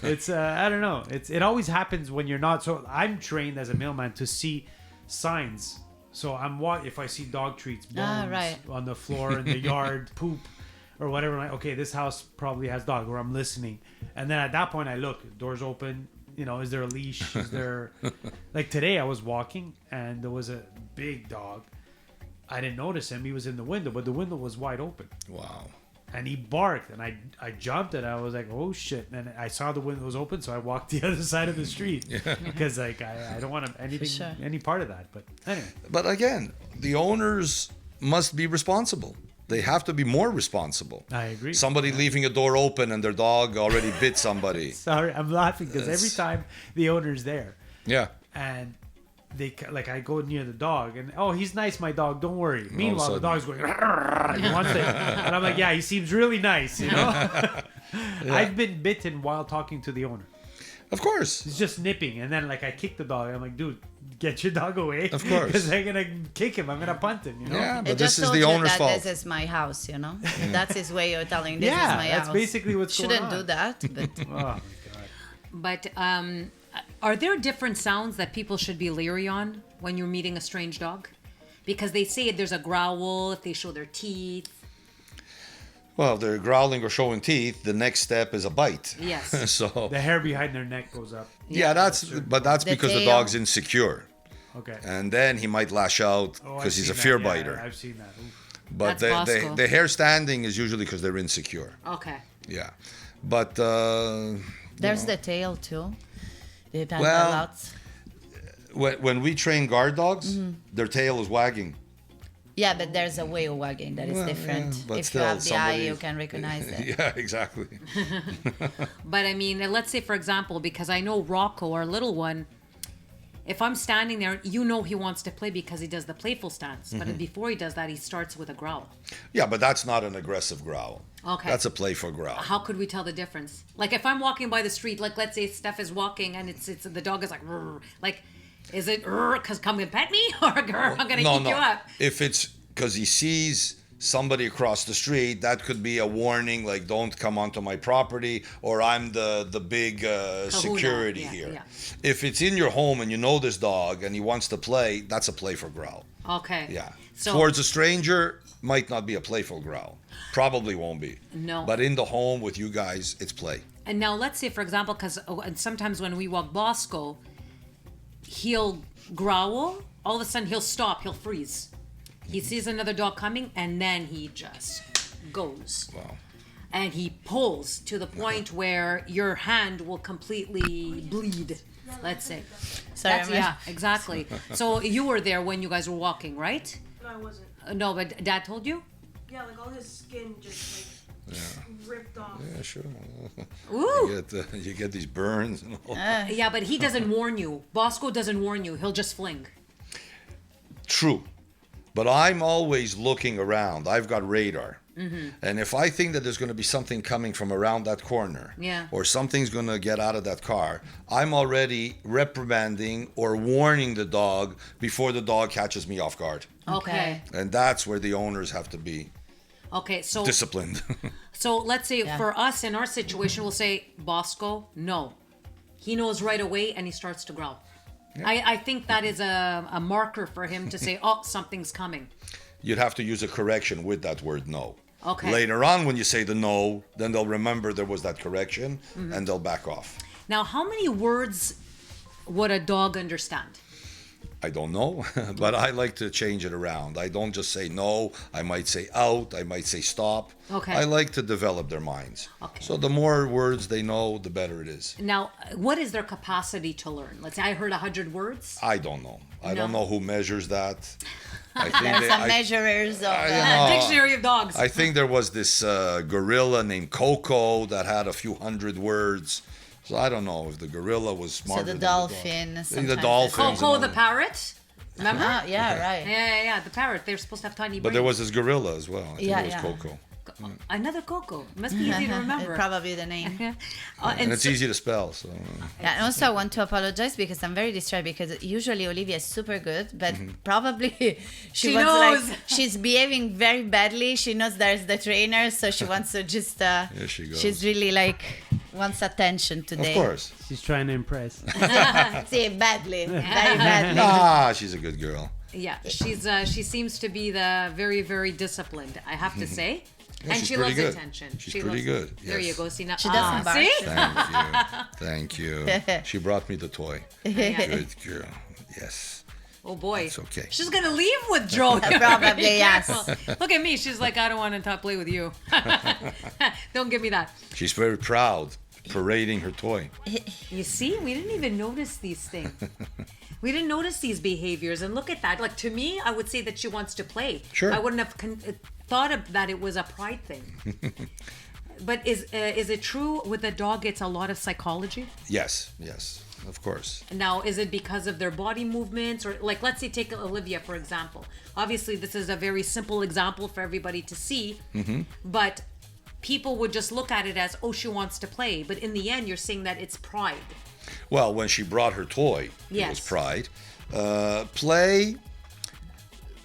it's I don't know. It always happens when you're not. So I'm trained as a mailman to see signs. So if I see dog treats, bones on the floor in the yard, poop, or whatever, I'm like, okay, this house probably has dog, or I'm listening. And then at that point I look, doors open, is there a leash? Is there, like today I was walking and there was a big dog. I didn't notice him. He was in the window, but the window was wide open. Wow. And he barked, and I jumped, and I was like, oh shit. And I saw the window was open, so I walked the other side of the street. Because like I don't want any part of that. But anyway. But again, the owners must be responsible. They have to be more responsible. I agree. Somebody leaving a door open and their dog already bit somebody. Sorry, I'm laughing because every time the owner's there. Yeah. And I go near the dog and he's nice, my dog, don't worry. Meanwhile the dog's going and he wants it, and I'm like, yeah, he seems really nice, I've been bitten while talking to the owner. Of course. He's just nipping, and then I kick the dog. I'm like, dude, get your dog away. Of course. Because I'm gonna kick him, I'm gonna punt him, Yeah, but it this just is told the you owner's that fault. This is my house, That's his way of telling this is my house. That's basically what's Shouldn't going on. do that, but Oh my god. But are there different sounds that people should be leery on when you're meeting a strange dog? Because they say there's a growl if they show their teeth. Well, if they're growling or showing teeth, the next step is a bite. Yes. So The hair behind their neck goes up. that's because the tail. dog's insecure. Okay. And then he might lash out I've because he's a seen fear that. Yeah, biter. I've seen that. Oof. But That's Bosco. the hair standing is usually because they're insecure. Okay. Yeah. But there's the tail too. They depend Well, a lot. when we train guard dogs, their tail is wagging. Yeah, but there's a way of wagging that is Well, different. yeah, but if still, you have the eye, somebody- you can recognize it. Yeah, exactly. But I mean, let's say, for example, because I know Rocco, our little one, if I'm standing there, he wants to play because he does the playful stance. But before he does that, he starts with a growl. Yeah, but that's not an aggressive growl. Okay. That's a playful growl. How could we tell the difference? Like if I'm walking by the street, like let's say Steph is walking and it's the dog is like, "Rrr." Like, is it because come and pet me or "Grr, I'm gonna eat you up"? If it's because he sees somebody across the street, that could be a warning, like don't come onto my property, or I'm the big security Yeah, here. yeah. If it's in your home and you know this dog and he wants to play, that's a playful growl. Okay. Yeah. So Towards a stranger, might not be a playful growl. Probably won't be. No. But in the home with you guys, it's play. and now let's say, for example, because sometimes when we walk Bosco, he'll growl. All of a sudden, he'll stop. He'll freeze. He sees another dog coming, and then he just goes. Wow. And he pulls to the point where your hand will completely bleed. Let's say. Sorry, Yeah, exactly. So you were there when you guys were walking, right? No, I wasn't. No, but Dad told you. Yeah, like all his skin just ripped off. Yeah, sure. Ooh. You get these burns and all. Yeah, but he doesn't warn you. Bosco doesn't warn you. He'll just fling. True. But I'm always looking around. I've got radar. And if I think that there's going to be something coming from around that corner, Yeah. or something's going to get out of that car, I'm already reprimanding or warning the dog before the dog catches me off guard. Okay. And that's where the owners have to be Okay. So disciplined. So let's say Yeah. for us in our situation, we'll say, Bosco, no. He knows right away and he starts to growl. I think that is a marker for him to say, oh, something's coming. You'd have to use a correction with that word no. Okay. Later on, when you say the no, then they'll remember there was that correction and they'll back off. Now, how many words would a dog understand? I don't know, but I like to change it around. I don't just say no. I might say out. I might say stop. Okay. I like to develop their minds. Okay. So the more words they know, the better it is. Now, what is their capacity to learn? Let's say I heard 100 words. I don't know. I don't No. know who measures that. I think There's they- some I- measurers of Dictionary of dogs. I think there was this gorilla named Coco that had a few hundred words. So I don't know if the gorilla was so smarter the than the dog. dolphin. The sometimes dolphin. Coco the parrot. Remember? Ah, yeah, right. Yeah. The parrot. They're supposed to have tiny brains. But there was this gorilla as well. I think Yeah, it was yeah. Coco. Another Coco. Must be easy to remember. Probably the name. And it's so- easy to spell. So Yeah, and also I want to apologize because I'm very distracted because usually Olivia is super good, but probably She wants knows. like she's behaving very badly. She knows there's the trainer, so she wants to just Here she goes. she's really like wants attention today. of course. She's trying to impress. See, badly. Very badly. Ah, she's a good girl. Yeah, she seems to be the very disciplined. I have to say, Yeah, and she's she pretty loves good. attention. She's She pretty loves- good, There yes. you go. See now, She doesn't bark. see? Thank you. She brought me the toy. Good girl. Yes. Oh boy, It's okay. She's gonna leave with Joe. Probably, Be yes. careful. Look at me. She's like, I don't want to play with you. Don't give me that. She's very proud, parading her toy. You see, we didn't even notice these things. We didn't notice these behaviors, and look at that. Like to me, I would say that she wants to play. Sure. I wouldn't have thought of that it was a pride thing. But is it true with a dog? It's a lot of psychology. Yes, of course. Now, is it because of their body movements, or like, let's say, take Olivia for example. Obviously, this is a very simple example for everybody to see, but people would just look at it as, oh, she wants to play. But in the end, you're saying that it's pride. Well, when she brought her toy, it was Yes. pride. Play,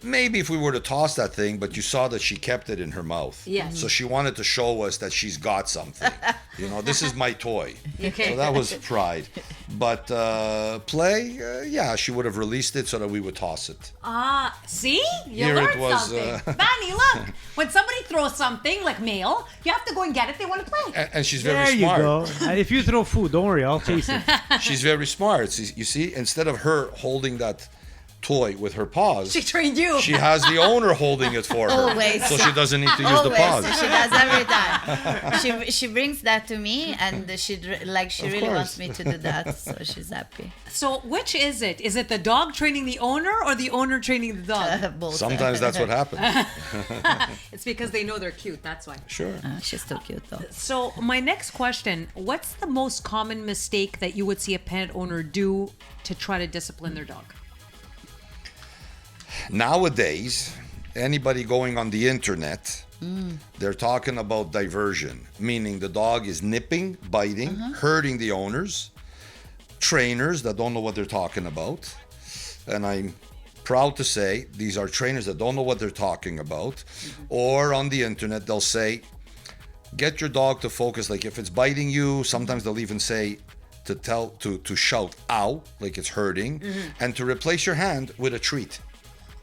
maybe if we were to toss that thing, but you saw that she kept it in her mouth. Yes. So she wanted to show us that she's got something. This is my toy. Okay. So that was pride. But play, yeah, she would have released it so that we would toss it. See? You Here it learned was, something. Vanny, look. When somebody throws something, like mail, you have to go and get it. They want to play. And she's very There you smart. go. And if you throw food, don't worry, I'll chase it. She's very smart. You see, instead of her holding that toy with her paws, She trained you. she has the owner holding it for her. Always. So she doesn't need to use the Always, paws. she does every time. She brings that to me, and she really course. wants me to do that, so she's happy. So which is it? Is it the dog training the owner or the owner training the dog? Both. Sometimes that's what happens. It's because they know they're cute. That's why. Sure. She's still cute though. So my next question, what's the most common mistake that you would see a pet owner do to try to discipline their dog? Nowadays, anybody going on the internet, they're talking about diversion, meaning the dog is nipping, biting, hurting the owners, trainers that don't know what they're talking about. And I'm proud to say these are trainers that don't know what they're talking about. Or on the internet, they'll say, get your dog to focus. Like if it's biting you, sometimes they'll even say to shout ow, like it's hurting, and to replace your hand with a treat.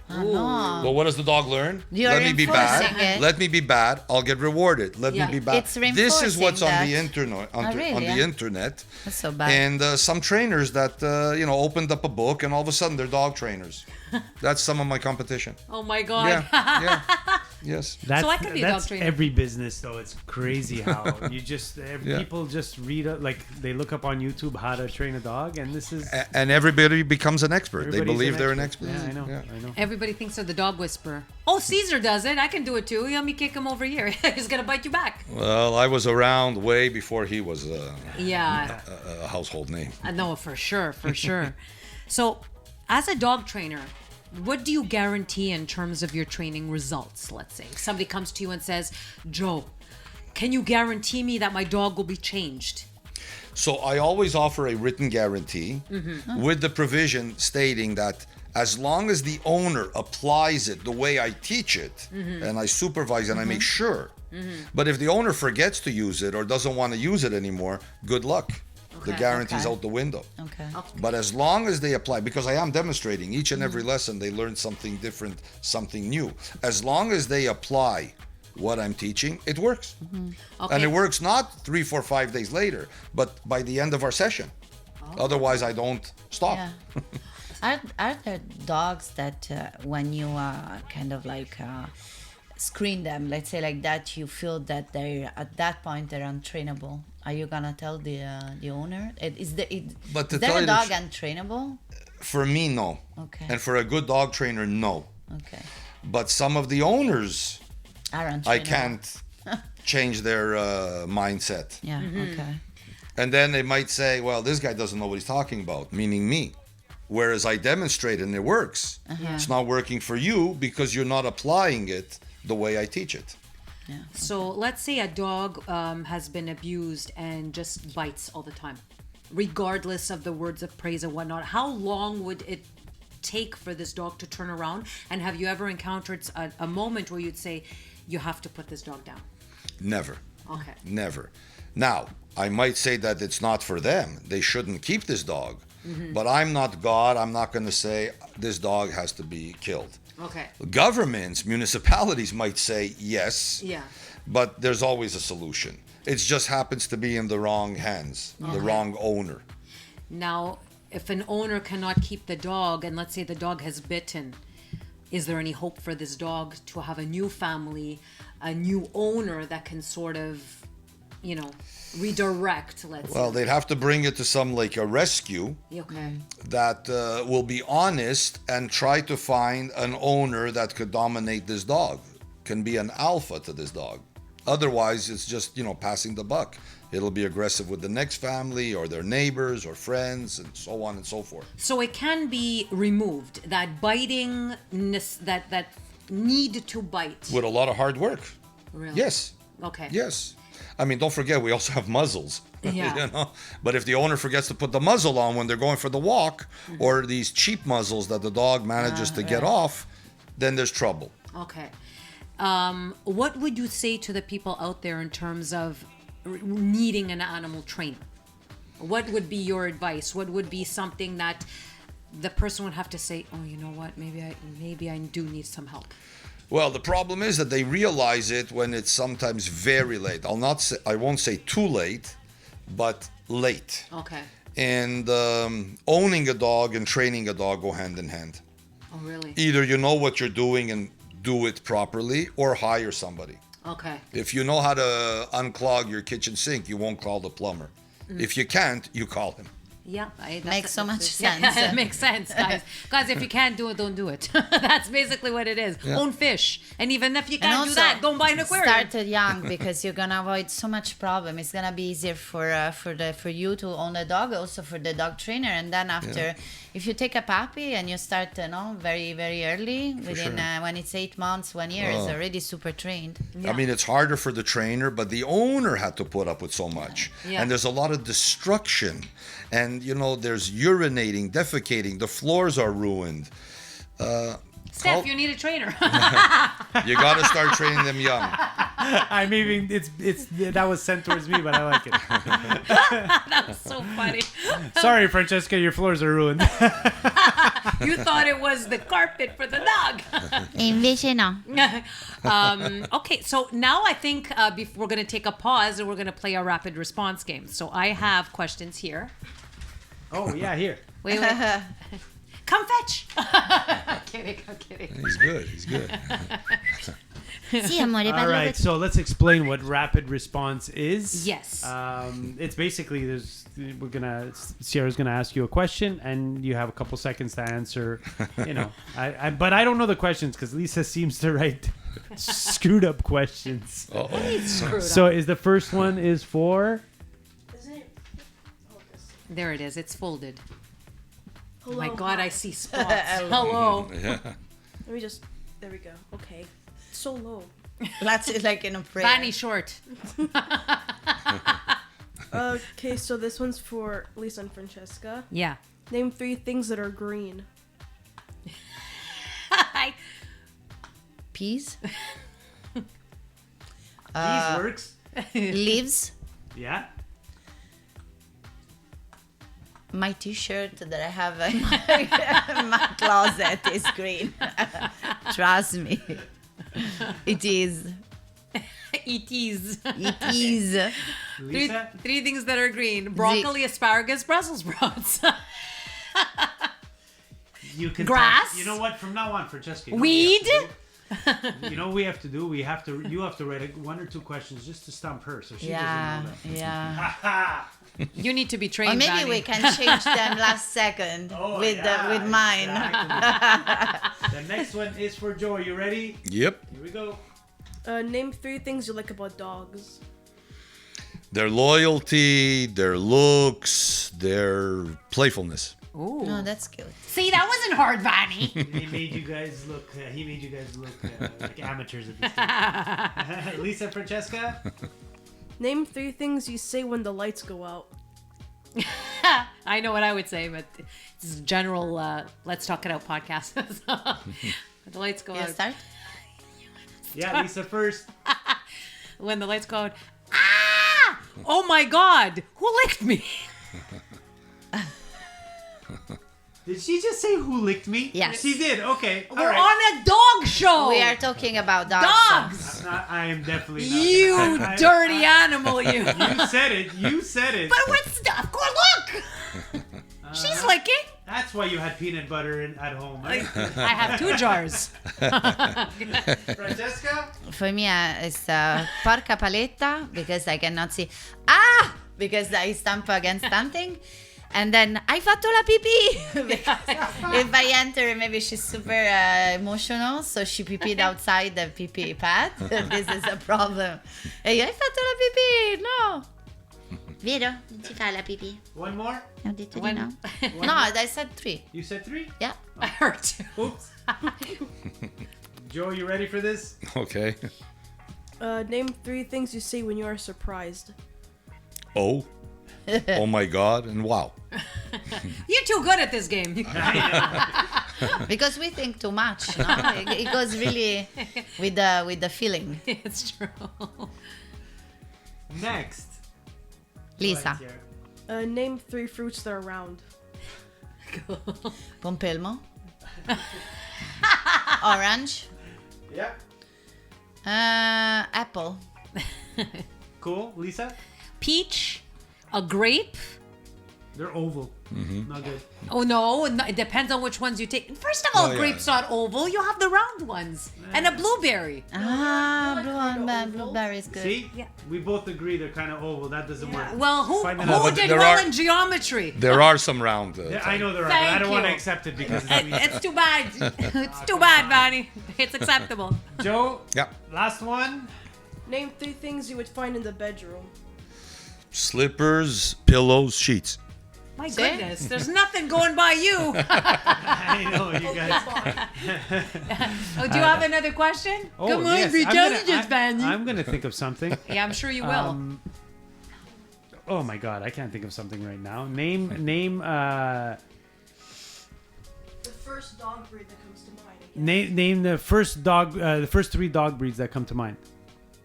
No. Well, what does the dog learn? You're Let me be reinforcing bad. it. Let me be bad. I'll get rewarded. Let Yeah. me be bad. It's This is what's on the reinforcing internet. On, Oh, really? on the Yeah. internet. That's so bad. And some trainers that opened up a book, and all of a sudden they're dog trainers. That's some of my competition. Oh my God. Yeah. Yes. That's, I could be a dog that's trainer. every business, though. It's crazy how Yeah. people just read, they look up on YouTube how to train a dog, and this is. And everybody becomes an expert. They everybody's believe they're an expert. Yeah, I know. Yeah. I know. Everybody thinks they're the dog whisperer. Oh, Caesar does it. I can do it too. Let me kick him over here. He's gonna bite you back. Well, I was around way before he was Yeah. a household name. I know for sure, for sure. So, as a dog trainer, what do you guarantee in terms of your training results? Let's say if somebody comes to you and says, Joe, can you guarantee me that my dog will be changed? So I always offer a written guarantee with the provision stating that as long as the owner applies it the way I teach it and I supervise and I make sure. But if the owner forgets to use it or doesn't want to use it anymore, good luck. The Okay. guarantee's Okay. out the window. Okay. But as long as they apply, because I am demonstrating each and every lesson, they learn something different, something new. As long as they apply what I'm teaching, it works. Okay. And it works not 3, 4, 5 days later, but by the end of our session. Otherwise, I don't stop. Yeah. Are there dogs that when you kind of like screen them, let's say like that, you feel that they're at that point they're untrainable? Are you gonna tell the owner? But to is there tell a you the dog tr- untrainable? For me, no. Okay. And for a good dog trainer, no. Okay. But some of the owners, Are untrainable. I can't change their mindset. Yeah. Okay. And then they might say, well, this guy doesn't know what he's talking about, meaning me. Whereas I demonstrate and it works. It's not working for you because you're not applying it the way I teach it. So let's say a dog has been abused and just bites all the time, regardless of the words of praise and whatnot. How long would it take for this dog to turn around? And have you ever encountered a moment where you'd say, you have to put this dog down? Never. Okay. Never. Now, I might say that it's not for them. They shouldn't keep this dog. But I'm not God. I'm not going to say this dog has to be killed. Okay. Governments, municipalities might say yes. Yeah. But there's always a solution. It just happens to be in the wrong hands, the wrong owner. Now, if an owner cannot keep the dog, and let's say the dog has bitten, is there any hope for this dog to have a new family, a new owner that can sort of, redirect, let's Well, say? they'd have to bring it to some like a rescue Okay. that will be honest and try to find an owner that could dominate this dog, can be an alpha to this dog. Otherwise, it's just, passing the buck. It'll be aggressive with the next family or their neighbors or friends and so on and so forth. So it can be removed, that bitingness, that need to bite. With a lot of hard work. Really? Yes. Okay. Yes. I mean, don't forget, we also have muzzles. Yeah. But if the owner forgets to put the muzzle on when they're going for the walk, or these cheap muzzles that the dog manages to get off, then there's trouble. Okay. What would you say to the people out there in terms of needing an animal trainer? What would be your advice? What would be something that the person would have to say, oh, you know what, maybe I do need some help? Well, the problem is that they realize it when it's sometimes very late. I won't say too late, but late. Okay. And owning a dog and training a dog go hand in hand. Oh, really? Either you know what you're doing and do it properly, or hire somebody. Okay. If you know how to unclog your kitchen sink, you won't call the plumber. If you can't, you call him. Yeah, Makes so much sense. Yeah, it makes sense, guys. Guys, if you can't do it, don't do it. That's basically what it is. Yeah. Own fish, and even if you And can't do also, that, don't buy an aquarium. Started young because you're gonna avoid so much problem. It's gonna be easier for you to own a dog, also for the dog trainer. And then after, if you take a puppy and you start, very very early, within when it's 8 months, 1 year, it's already super trained. I mean, it's harder for the trainer, but the owner had to put up with so much. Yeah. And there's a lot of destruction. And, there's urinating, defecating. The floors are ruined. Steph, you need a trainer. You got to start training them young. I mean, it's that was sent towards me, but I like it. That was so funny. Sorry, Francesca, your floors are ruined. You thought it was the carpet for the dog. Invece no. Okay, so now I think we're going to take a pause and we're going to play a rapid response game. So I have questions here. Oh yeah, here. Wait. Come fetch. I'm kidding. He's good. Sì, amore, All parlo right, so let's explain what rapid response is. Yes. It's basically Sierra's gonna ask you a question, and you have a couple seconds to answer. But I don't know the questions because Lisa seems to write screwed up questions. Screwed So up. is the first one is for? Isn't it? Oh, this. There it is. It's folded. Hello. My God, hi. I see spots. Hello. Let me just. There we go. Okay. So low. That's like in a prayer. Fanny short. Okay, so this one's for Lisa and Francesca. Yeah. Name 3 things that are green. Peas, These works. leaves. Yeah. My T-shirt that I have in my closet is green. Trust me, it is. It is. It is. Lisa. Three things that are green: broccoli, asparagus, Brussels sprouts. You can Grass? You know what? From now on, Francesca. Weed. You know what we have to do? You have to write 1 or 2 questions just to stump her, so she Yeah, doesn't know yeah. that. You need to be trained. Or maybe Fanny. we can change them last second with mine. Exactly. The next one is for Joe. Are you ready? Yep. Here we go. Name 3 things you like about dogs. Their loyalty, their looks, their playfulness. Ooh. No, that's cute. See, that wasn't hard, Vanny. He made you guys look. He made you guys look like amateurs at this game. Lisa, Francesca. Name 3 things you say when the lights go out. I know what I would say, but it's a general let's talk it out podcast. The lights go You out. start? Yeah, Lisa first. When the lights go out. Ah! Oh my God! Who licked me? Did she just say who licked me? Yes. She did. Okay. All We're right. on a dog show. We are talking about dogs. dogs. I am definitely not. You I- dirty animal, you. You said it. You said it. But what's the? Of course, look. She's licking. That's why you had peanut butter at home, right? I have 2 jars. Francesca? For me, it's porca paletta because I cannot see. Ah! Because I stamp against something. And then I fatto la pipì. Because if I enter, maybe she's super emotional, so she pipìed outside the pipì pad. This is a problem. Hey, I fatto la pipì. No. Vero? Non si fa la pipì. One more? Ho detto di When- no. No, I said 3. You said 3? Yeah. I heard 2. Oops. Joe, you ready for this? Okay. Name 3 things you say when you are surprised. Oh. Oh my God. And wow. You're too good at this game. Because we think too much. No? It goes really with the feeling. It's true. Next. Lisa. Right here. Name 3 fruits that are round. Pompelmo. Orange. Yeah. Apple. Cool. Lisa? Peach, a grape. They're oval. Not good. Oh no, it depends on which ones you take. First of all, Oh, yeah. grapes not oval. You have the round ones and a blueberry. Blueberry is good. See? Yeah. We both agree they're kind of oval. That doesn't work. Well, who Find that who out. but did there well are- in geometry? There are some round. Yeah, I know there are, but Thank I don't want to you. accept it because it's Lisa. It's too bad. It's too bad, Vanny. It's acceptable. Joe, Yeah. last one. Name 3 things you would find in the bedroom. Slippers, pillows, sheets. My goodness, there's nothing going by you. I know you guys. Oh, do you have another question? Come on, yes, be I'm gonna- intelligent, Vanny. I'm gonna think of something. Yeah, I'm sure you will. Oh my God, I can't think of something right now. Name. The first dog breed that comes to mind. I guess. Name the first dog. The first 3 dog breeds that come to mind.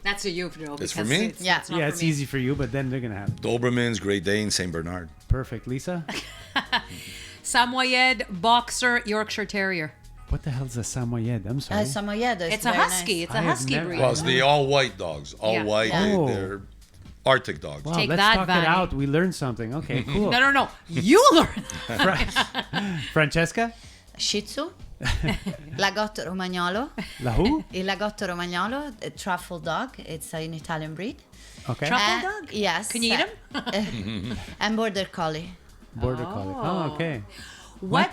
That's a you, Joe. It's for because me? Yeah. not Yeah, for it's me. easy for you, but then they're gonna have Dobermans, Great Dane, Saint Bernard. perfect. Lisa, Samoyed Boxer Yorkshire Terrier. what the hell's a Samoyed? I'm sorry. Samoyed is It's a very husky. nice. It's a I have husky never- breed. Well, it's the all white dogs. All Yeah. white. Yeah. Oh. They're Arctic dogs. Wow, Take let's that, talk Vanny. it out. We learned something. Okay, cool. No. You learn. Francesca, Shih Tzu. Lagotto Romagnolo. la who? Il Lagotto Romagnolo, a truffle dog. It's an Italian breed. Okay, Truffle dog? Yes. Can you eat him? And Border Collie. border collie. Oh, okay. What?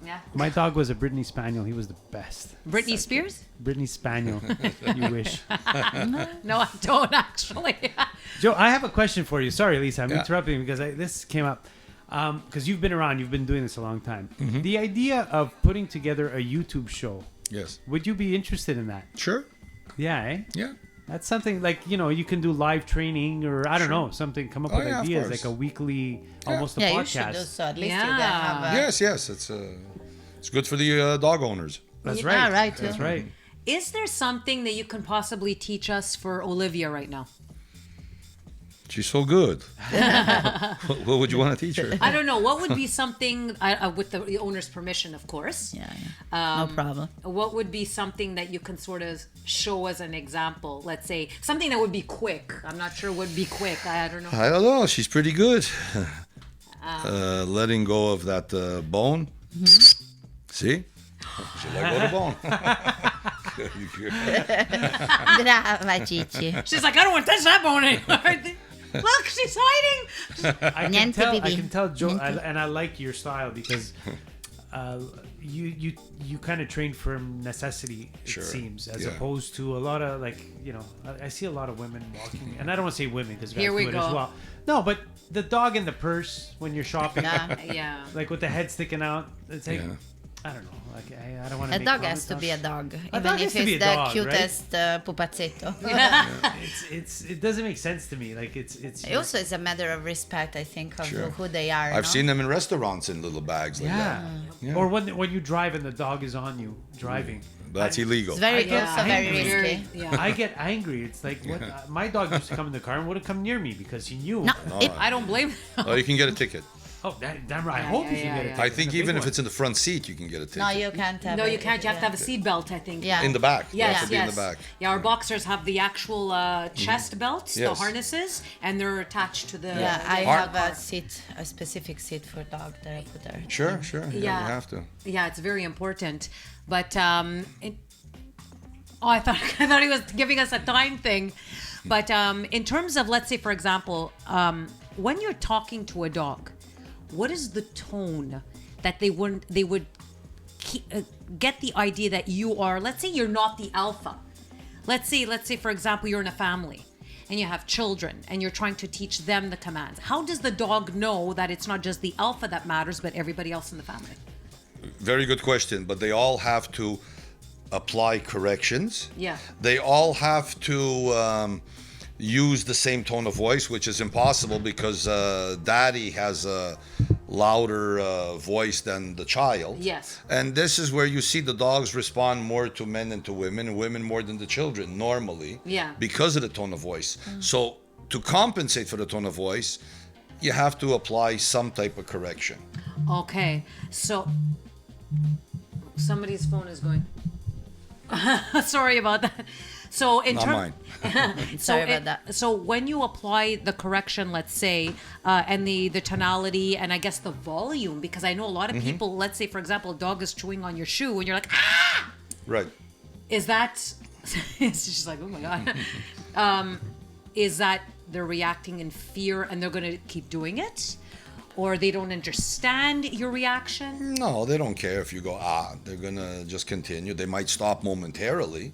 Yeah. My dog was a Brittany Spaniel. He was the best. Britney Spears? Brittany Spaniel. You wish. No, I don't actually. Joe, I have a question for you. Sorry, Lisa, I'm Yeah. interrupting because this came up. Because you've been around, you've been doing this a long time. The idea of putting together a YouTube show, Yes. would you be interested in that? Sure. Yeah, eh? Yeah. That's something like, you can do live training or I don't know, something, come up Oh, with yeah, of ideas, course. like a weekly, almost a Yeah, podcast. you should do so. At least you Yeah. can have a... Yes. It's good for the dog owners. That's Yeah, right. right, That's too. right. Is there something that you can possibly teach us for Olivia right now? She's so good. What would you want to teach her? I don't know. What would be something, with the owner's permission, of course. Yeah. No problem. What would be something that you can sort of show as an example? Let's say something that would be quick. I'm not sure would be quick. I don't know. I don't know. She's pretty good. Letting go of that bone. See? She let go of the bone. Brava, Cici. She's like, I don't want to touch that bone anymore. Look, she's hiding. I Niente, I baby. can tell, Joe, Niente. and I like your style because you kind of train from necessity, it Sure. seems, as Yeah. opposed to a lot of I see a lot of women walking, and I don't want to say women because Here we do it as go. well. No, but the dog in the purse when you're shopping, Yeah. Yeah. like with the head sticking out, it's like Yeah. I don't know. Like I don't want to. A dog has to be a dog, even dog has if to be it's a the dog, right? cutest pupazzetto. It doesn't make sense to me. Like it's. It also is a matter of respect, I think, of Sure. who they are. I've no? seen them in restaurants in little bags like that. Yeah. Or when you drive and the dog is on you driving. That's illegal. It's very, I get also very angry. risky. Yeah. I get angry. It's like what my dog used to come in the car and wouldn't come near me because he knew. No, it, I don't blame them. Oh, you can get a ticket. Oh, damn right. I hope you can get it. yeah. I think even if it's in the front seat, you can get a ticket. no, you can't have No, it. you can't. You have to have a seatbelt, I think. Yeah. In the back. Yes, It has to be yes. in the back. Yeah, our boxers have the actual chest belts, the Yes. harnesses, and they're attached to the. Yeah, I Hard- have a seat, a specific seat for dog that I put there. Sure, sure. Yeah, Yeah. you have to. Yeah, it's very important. But I thought he was giving us a time thing. But in terms of, let's say, for example, when you're talking to a dog, what is the tone that they would get the idea that you are? Let's say you're not the alpha. Let's say, for example, you're in a family and you have children and you're trying to teach them the commands. How does the dog know that it's not just the alpha that matters, but everybody else in the family? Very good question. But they all have to apply corrections. Yeah. They all have to use the same tone of voice, which is impossible because daddy has a louder voice than the child. Yes. And this is where you see the dogs respond more to men than to women, and women more than the children normally. Yeah. Because of the tone of voice. So to compensate for the tone of voice, you have to apply some type of correction. Okay, so somebody's phone is going. Sorry about that. So in Not terms, mine. Sorry about that. So when you apply the correction, let's say, and the tonality, and I guess the volume, because I know a lot of people. Let's say, for example, a dog is chewing on your shoe, and you're like, ah! Right. Is that? It's just like, oh my god. Is that they're reacting in fear and they're going to keep doing it? Or they don't understand your reaction? No, they don't care if you go, they're going to just continue. They might stop momentarily,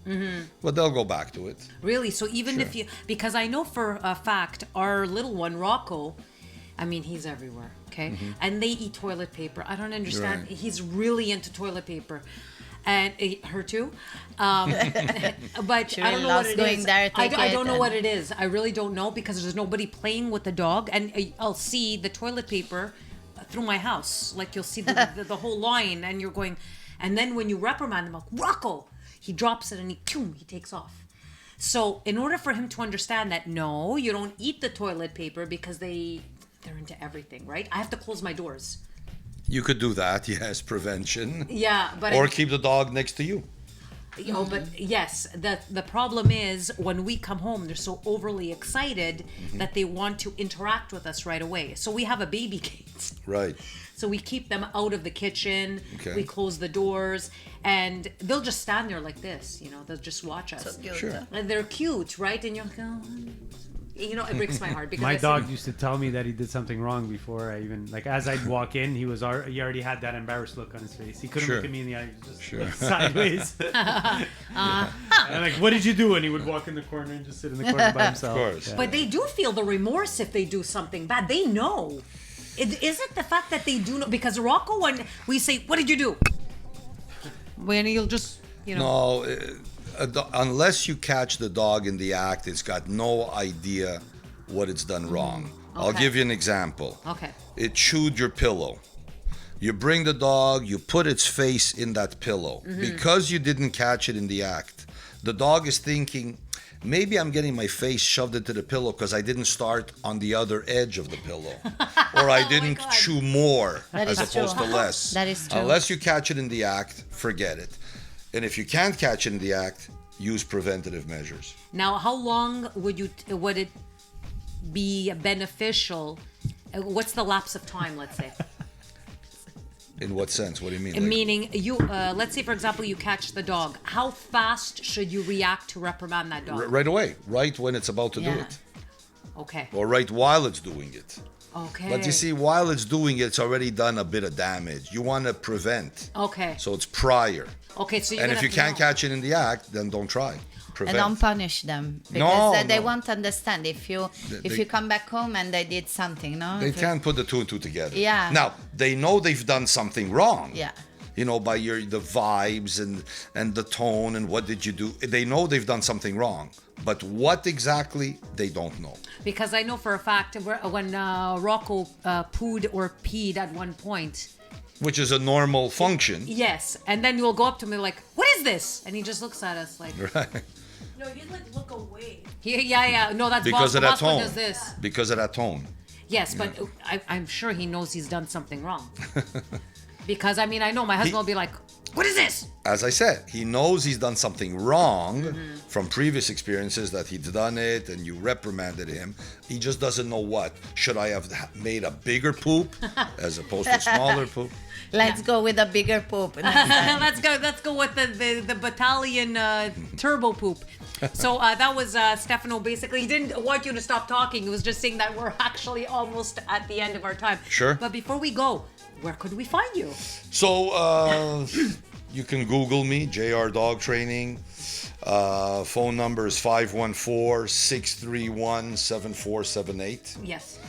but they'll go back to it. Really? So even if you, because I know for a fact, our little one, Rocco, I mean, he's everywhere, okay? And they eat toilet paper. I don't understand. Right. He's really into toilet paper. And her too. But She I don't really know loves what it going is. there, I take don't it, know and- what it is. I really don't know because there's nobody playing with the dog. And I'll see the toilet paper through my house. Like you'll see the whole line and you're going. And then when you reprimand him, like, Rocco, he drops it and he takes off. So in order for him to understand that, no, you don't eat the toilet paper because they're into everything, right? I have to close my doors. You could do that, yes, prevention. Yeah, but Or keep the dog next to you. Oh, but yes, the problem is when we come home, they're so overly excited that they want to interact with us right away. So we have a baby gate. Right. So we keep them out of the kitchen. Okay. We close the doors, and they'll just stand there like this. You know, they'll just watch us. So cute. Sure. And they're cute, right? And you're like, oh. You know, it breaks my heart because My I dog see- used to tell me that he did something wrong before I even as I'd walk in, he already had that embarrassed look on his face. He couldn't Sure. look at me in the eye, he just Sure. looked sideways. And I'm like, what did you do? And he would walk in the corner and just sit in the corner by himself. Of course. Yeah. But they do feel the remorse if they do something bad. They know. Is it the fact that they do know? Because Rocco, when we say, "What did you do?" When you'll just, you know. No, unless you catch the dog in the act, it's got no idea what it's done wrong. I'll Okay. give you an example. Okay. It chewed your pillow. You bring the dog, you put its face in that pillow. Because you didn't catch it in the act, the dog is thinking, maybe I'm getting my face shoved into the pillow because I didn't start on the other edge of the pillow. Or I didn't God. chew more That as is true. opposed to less. That is true. Unless you catch it in the act, forget it. And if you can't catch it in the act, use preventative measures. Now, how long would it be beneficial? What's the lapse of time? Let's say. In what sense? What do you mean? Like- Meaning, you. Let's say, for example, you catch the dog. How fast should you react to reprimand that dog? right away, right when it's about to do Yeah. it, Okay. or right while it's doing it. Okay. But you see, while it's doing it, it's already done a bit of damage. You want to prevent. Okay. So it's prior. Okay. So you're And gonna if you have to can't know. catch it in the act, then don't try. Prevent. And don't punish them No, because they no. won't understand if you They- come back home and they did something, no? They can't put the two and two together. Yeah. Now, they know they've done something wrong. Yeah. You know, by the vibes and the tone and what did you do. They know they've done something wrong. But what exactly, they don't know. Because I know for a fact when Rocco pooed or peed at one point. Which is a normal function. Yes. And then you'll go up to me like, what is this? And he just looks at us like, Right. No, you like look away. yeah. No, that's Because Bosco. of that Bosco tone. does this. Because of that tone. Yes, but I'm sure he knows he's done something wrong. Because, I mean, I know my husband will be like, what is this? As I said, he knows he's done something wrong Mm-hmm. from previous experiences that he'd done it and you reprimanded him. He just doesn't know what. Should I have made a bigger poop as opposed to a smaller poop? Let's go with a bigger poop. next time. Let's go with the battalion turbo poop. So that was Stefano. Basically, he didn't want you to stop talking. He was just saying that we're actually almost at the end of our time. Sure. But before we go, where could we find you? So you can Google me, JR Dog Training. Phone number is 514-631-7478. Yes.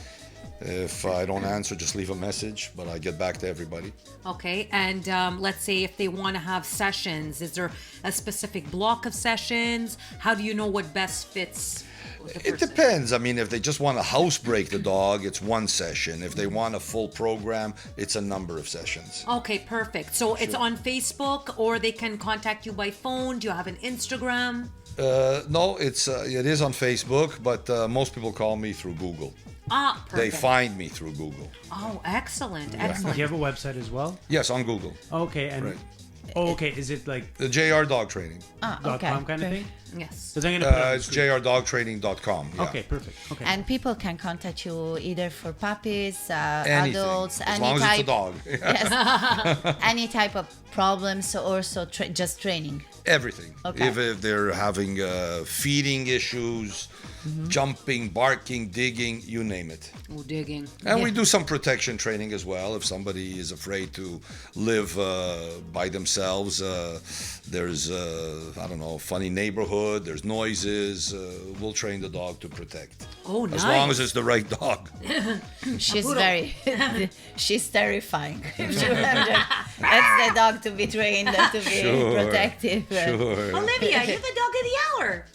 If I don't answer, just leave a message, but I get back to everybody. Okay, and let's say if they want to have sessions, is there a specific block of sessions? How do you know what best fits with the It person? depends. I mean, if they just want to house break the dog, it's one session. If they want a full program, it's a number of sessions. Okay, perfect. So it's on Facebook, or they can contact you by phone. Do you have an Instagram? No, it is on Facebook, but most people call me through Google. Ah, They perfect. find me through Google. Oh, excellent, Do excellent. you have a website as well? Yes, on Google. Okay, and Right. okay, is it like The JR Dog Training. Okay. .com kind of thing? Yes. Because I'm gonna put it on the It's screen. jrdogtraining.com. Yeah. Okay, perfect. Okay. And people can contact you either for puppies, Anything. adults, As any long as type. it's a dog. Yes. any type of problems, or also just training. Everything. Okay. If they're having feeding issues, jumping, barking, digging, you name it. Oh, digging. And we do some protection training as well. If somebody is afraid to live by themselves, there's, I don't know, funny neighborhood, there's noises, we'll train the dog to protect. Oh, nice. As long as it's the right dog. She's poodle. very, she's terrifying. That's the dog to be trained to be Sure. protective. Sure. Olivia, you're the dog of the hour.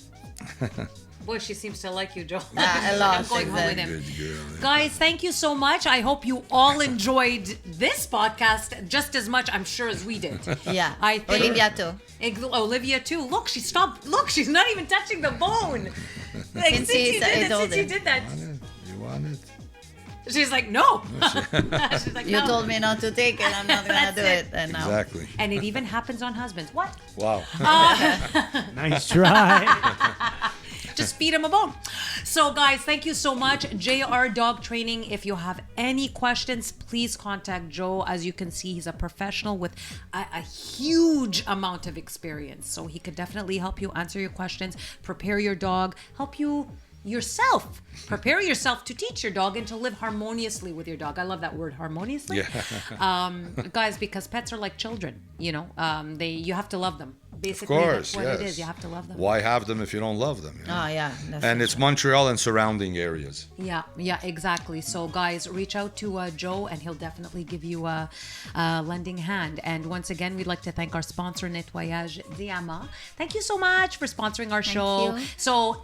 Boy, she seems to like you, Joe. A lot. I'm going home with him. Good girl. Guys, thank you so much. I hope you all enjoyed this podcast just as much, I'm sure, as we did. Yeah. I think Olivia too. Olivia too. Look, she stopped. Look, she's not even touching the bone. Like, Since since he's- you did I that, told since you him. did that, You want it? she's like, no. She's like, You no. told me not to take it. I'm not gonna That's do it. it. And now. Exactly. And it even happens on husbands. What? Wow. Nice try. Just feed him a bone. So, guys, thank you so much. JR Dog Training. If you have any questions, please contact Joe. As you can see, he's a professional with a huge amount of experience. So he could definitely help you answer your questions, prepare your dog, help you yourself. Prepare yourself to teach your dog and to live harmoniously with your dog. I love that word, harmoniously. Yeah. Guys, because pets are like children, you know, you have to love them. Of Basically, course, that's what yes. it is. You have to love them. Why have them if you don't love them? you know? Oh yeah. That's And it's Montreal and surrounding areas. Yeah, exactly. So, guys, reach out to Joe, and he'll definitely give you a lending hand. And once again, we'd like to thank our sponsor, Nettoyage Diama. Thank you so much for sponsoring our show. you. So,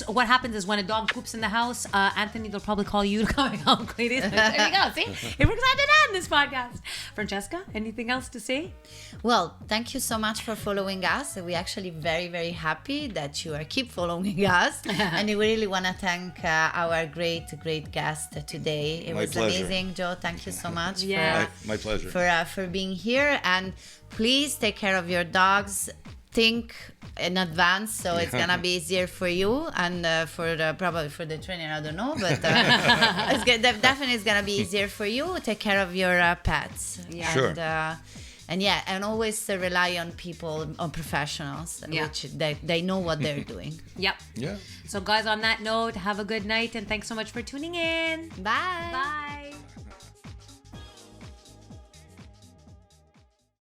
what happens is when a dog poops in the house, Anthony, they'll probably call you to come home, ladies. There you go. See, it works hand in hand, this podcast. Francesca, anything else to say? Well, thank you so much for following us. We're actually very, very happy that you are keep following us. And we really want to thank our great guest today. It My was pleasure. amazing, Joe. Thank you so much Yeah. My pleasure. for being here. And please take care of your dogs. Think in advance, so it's gonna be easier for you and probably for the trainer. I don't know, but definitely it's gonna be easier for you. Take care of your pets. Yeah. Sure. And, And yeah, and always rely on people, on professionals, Yeah. which they know what they're doing. Yep. Yeah. So guys, on that note, have a good night and thanks so much for tuning in. Bye. Bye.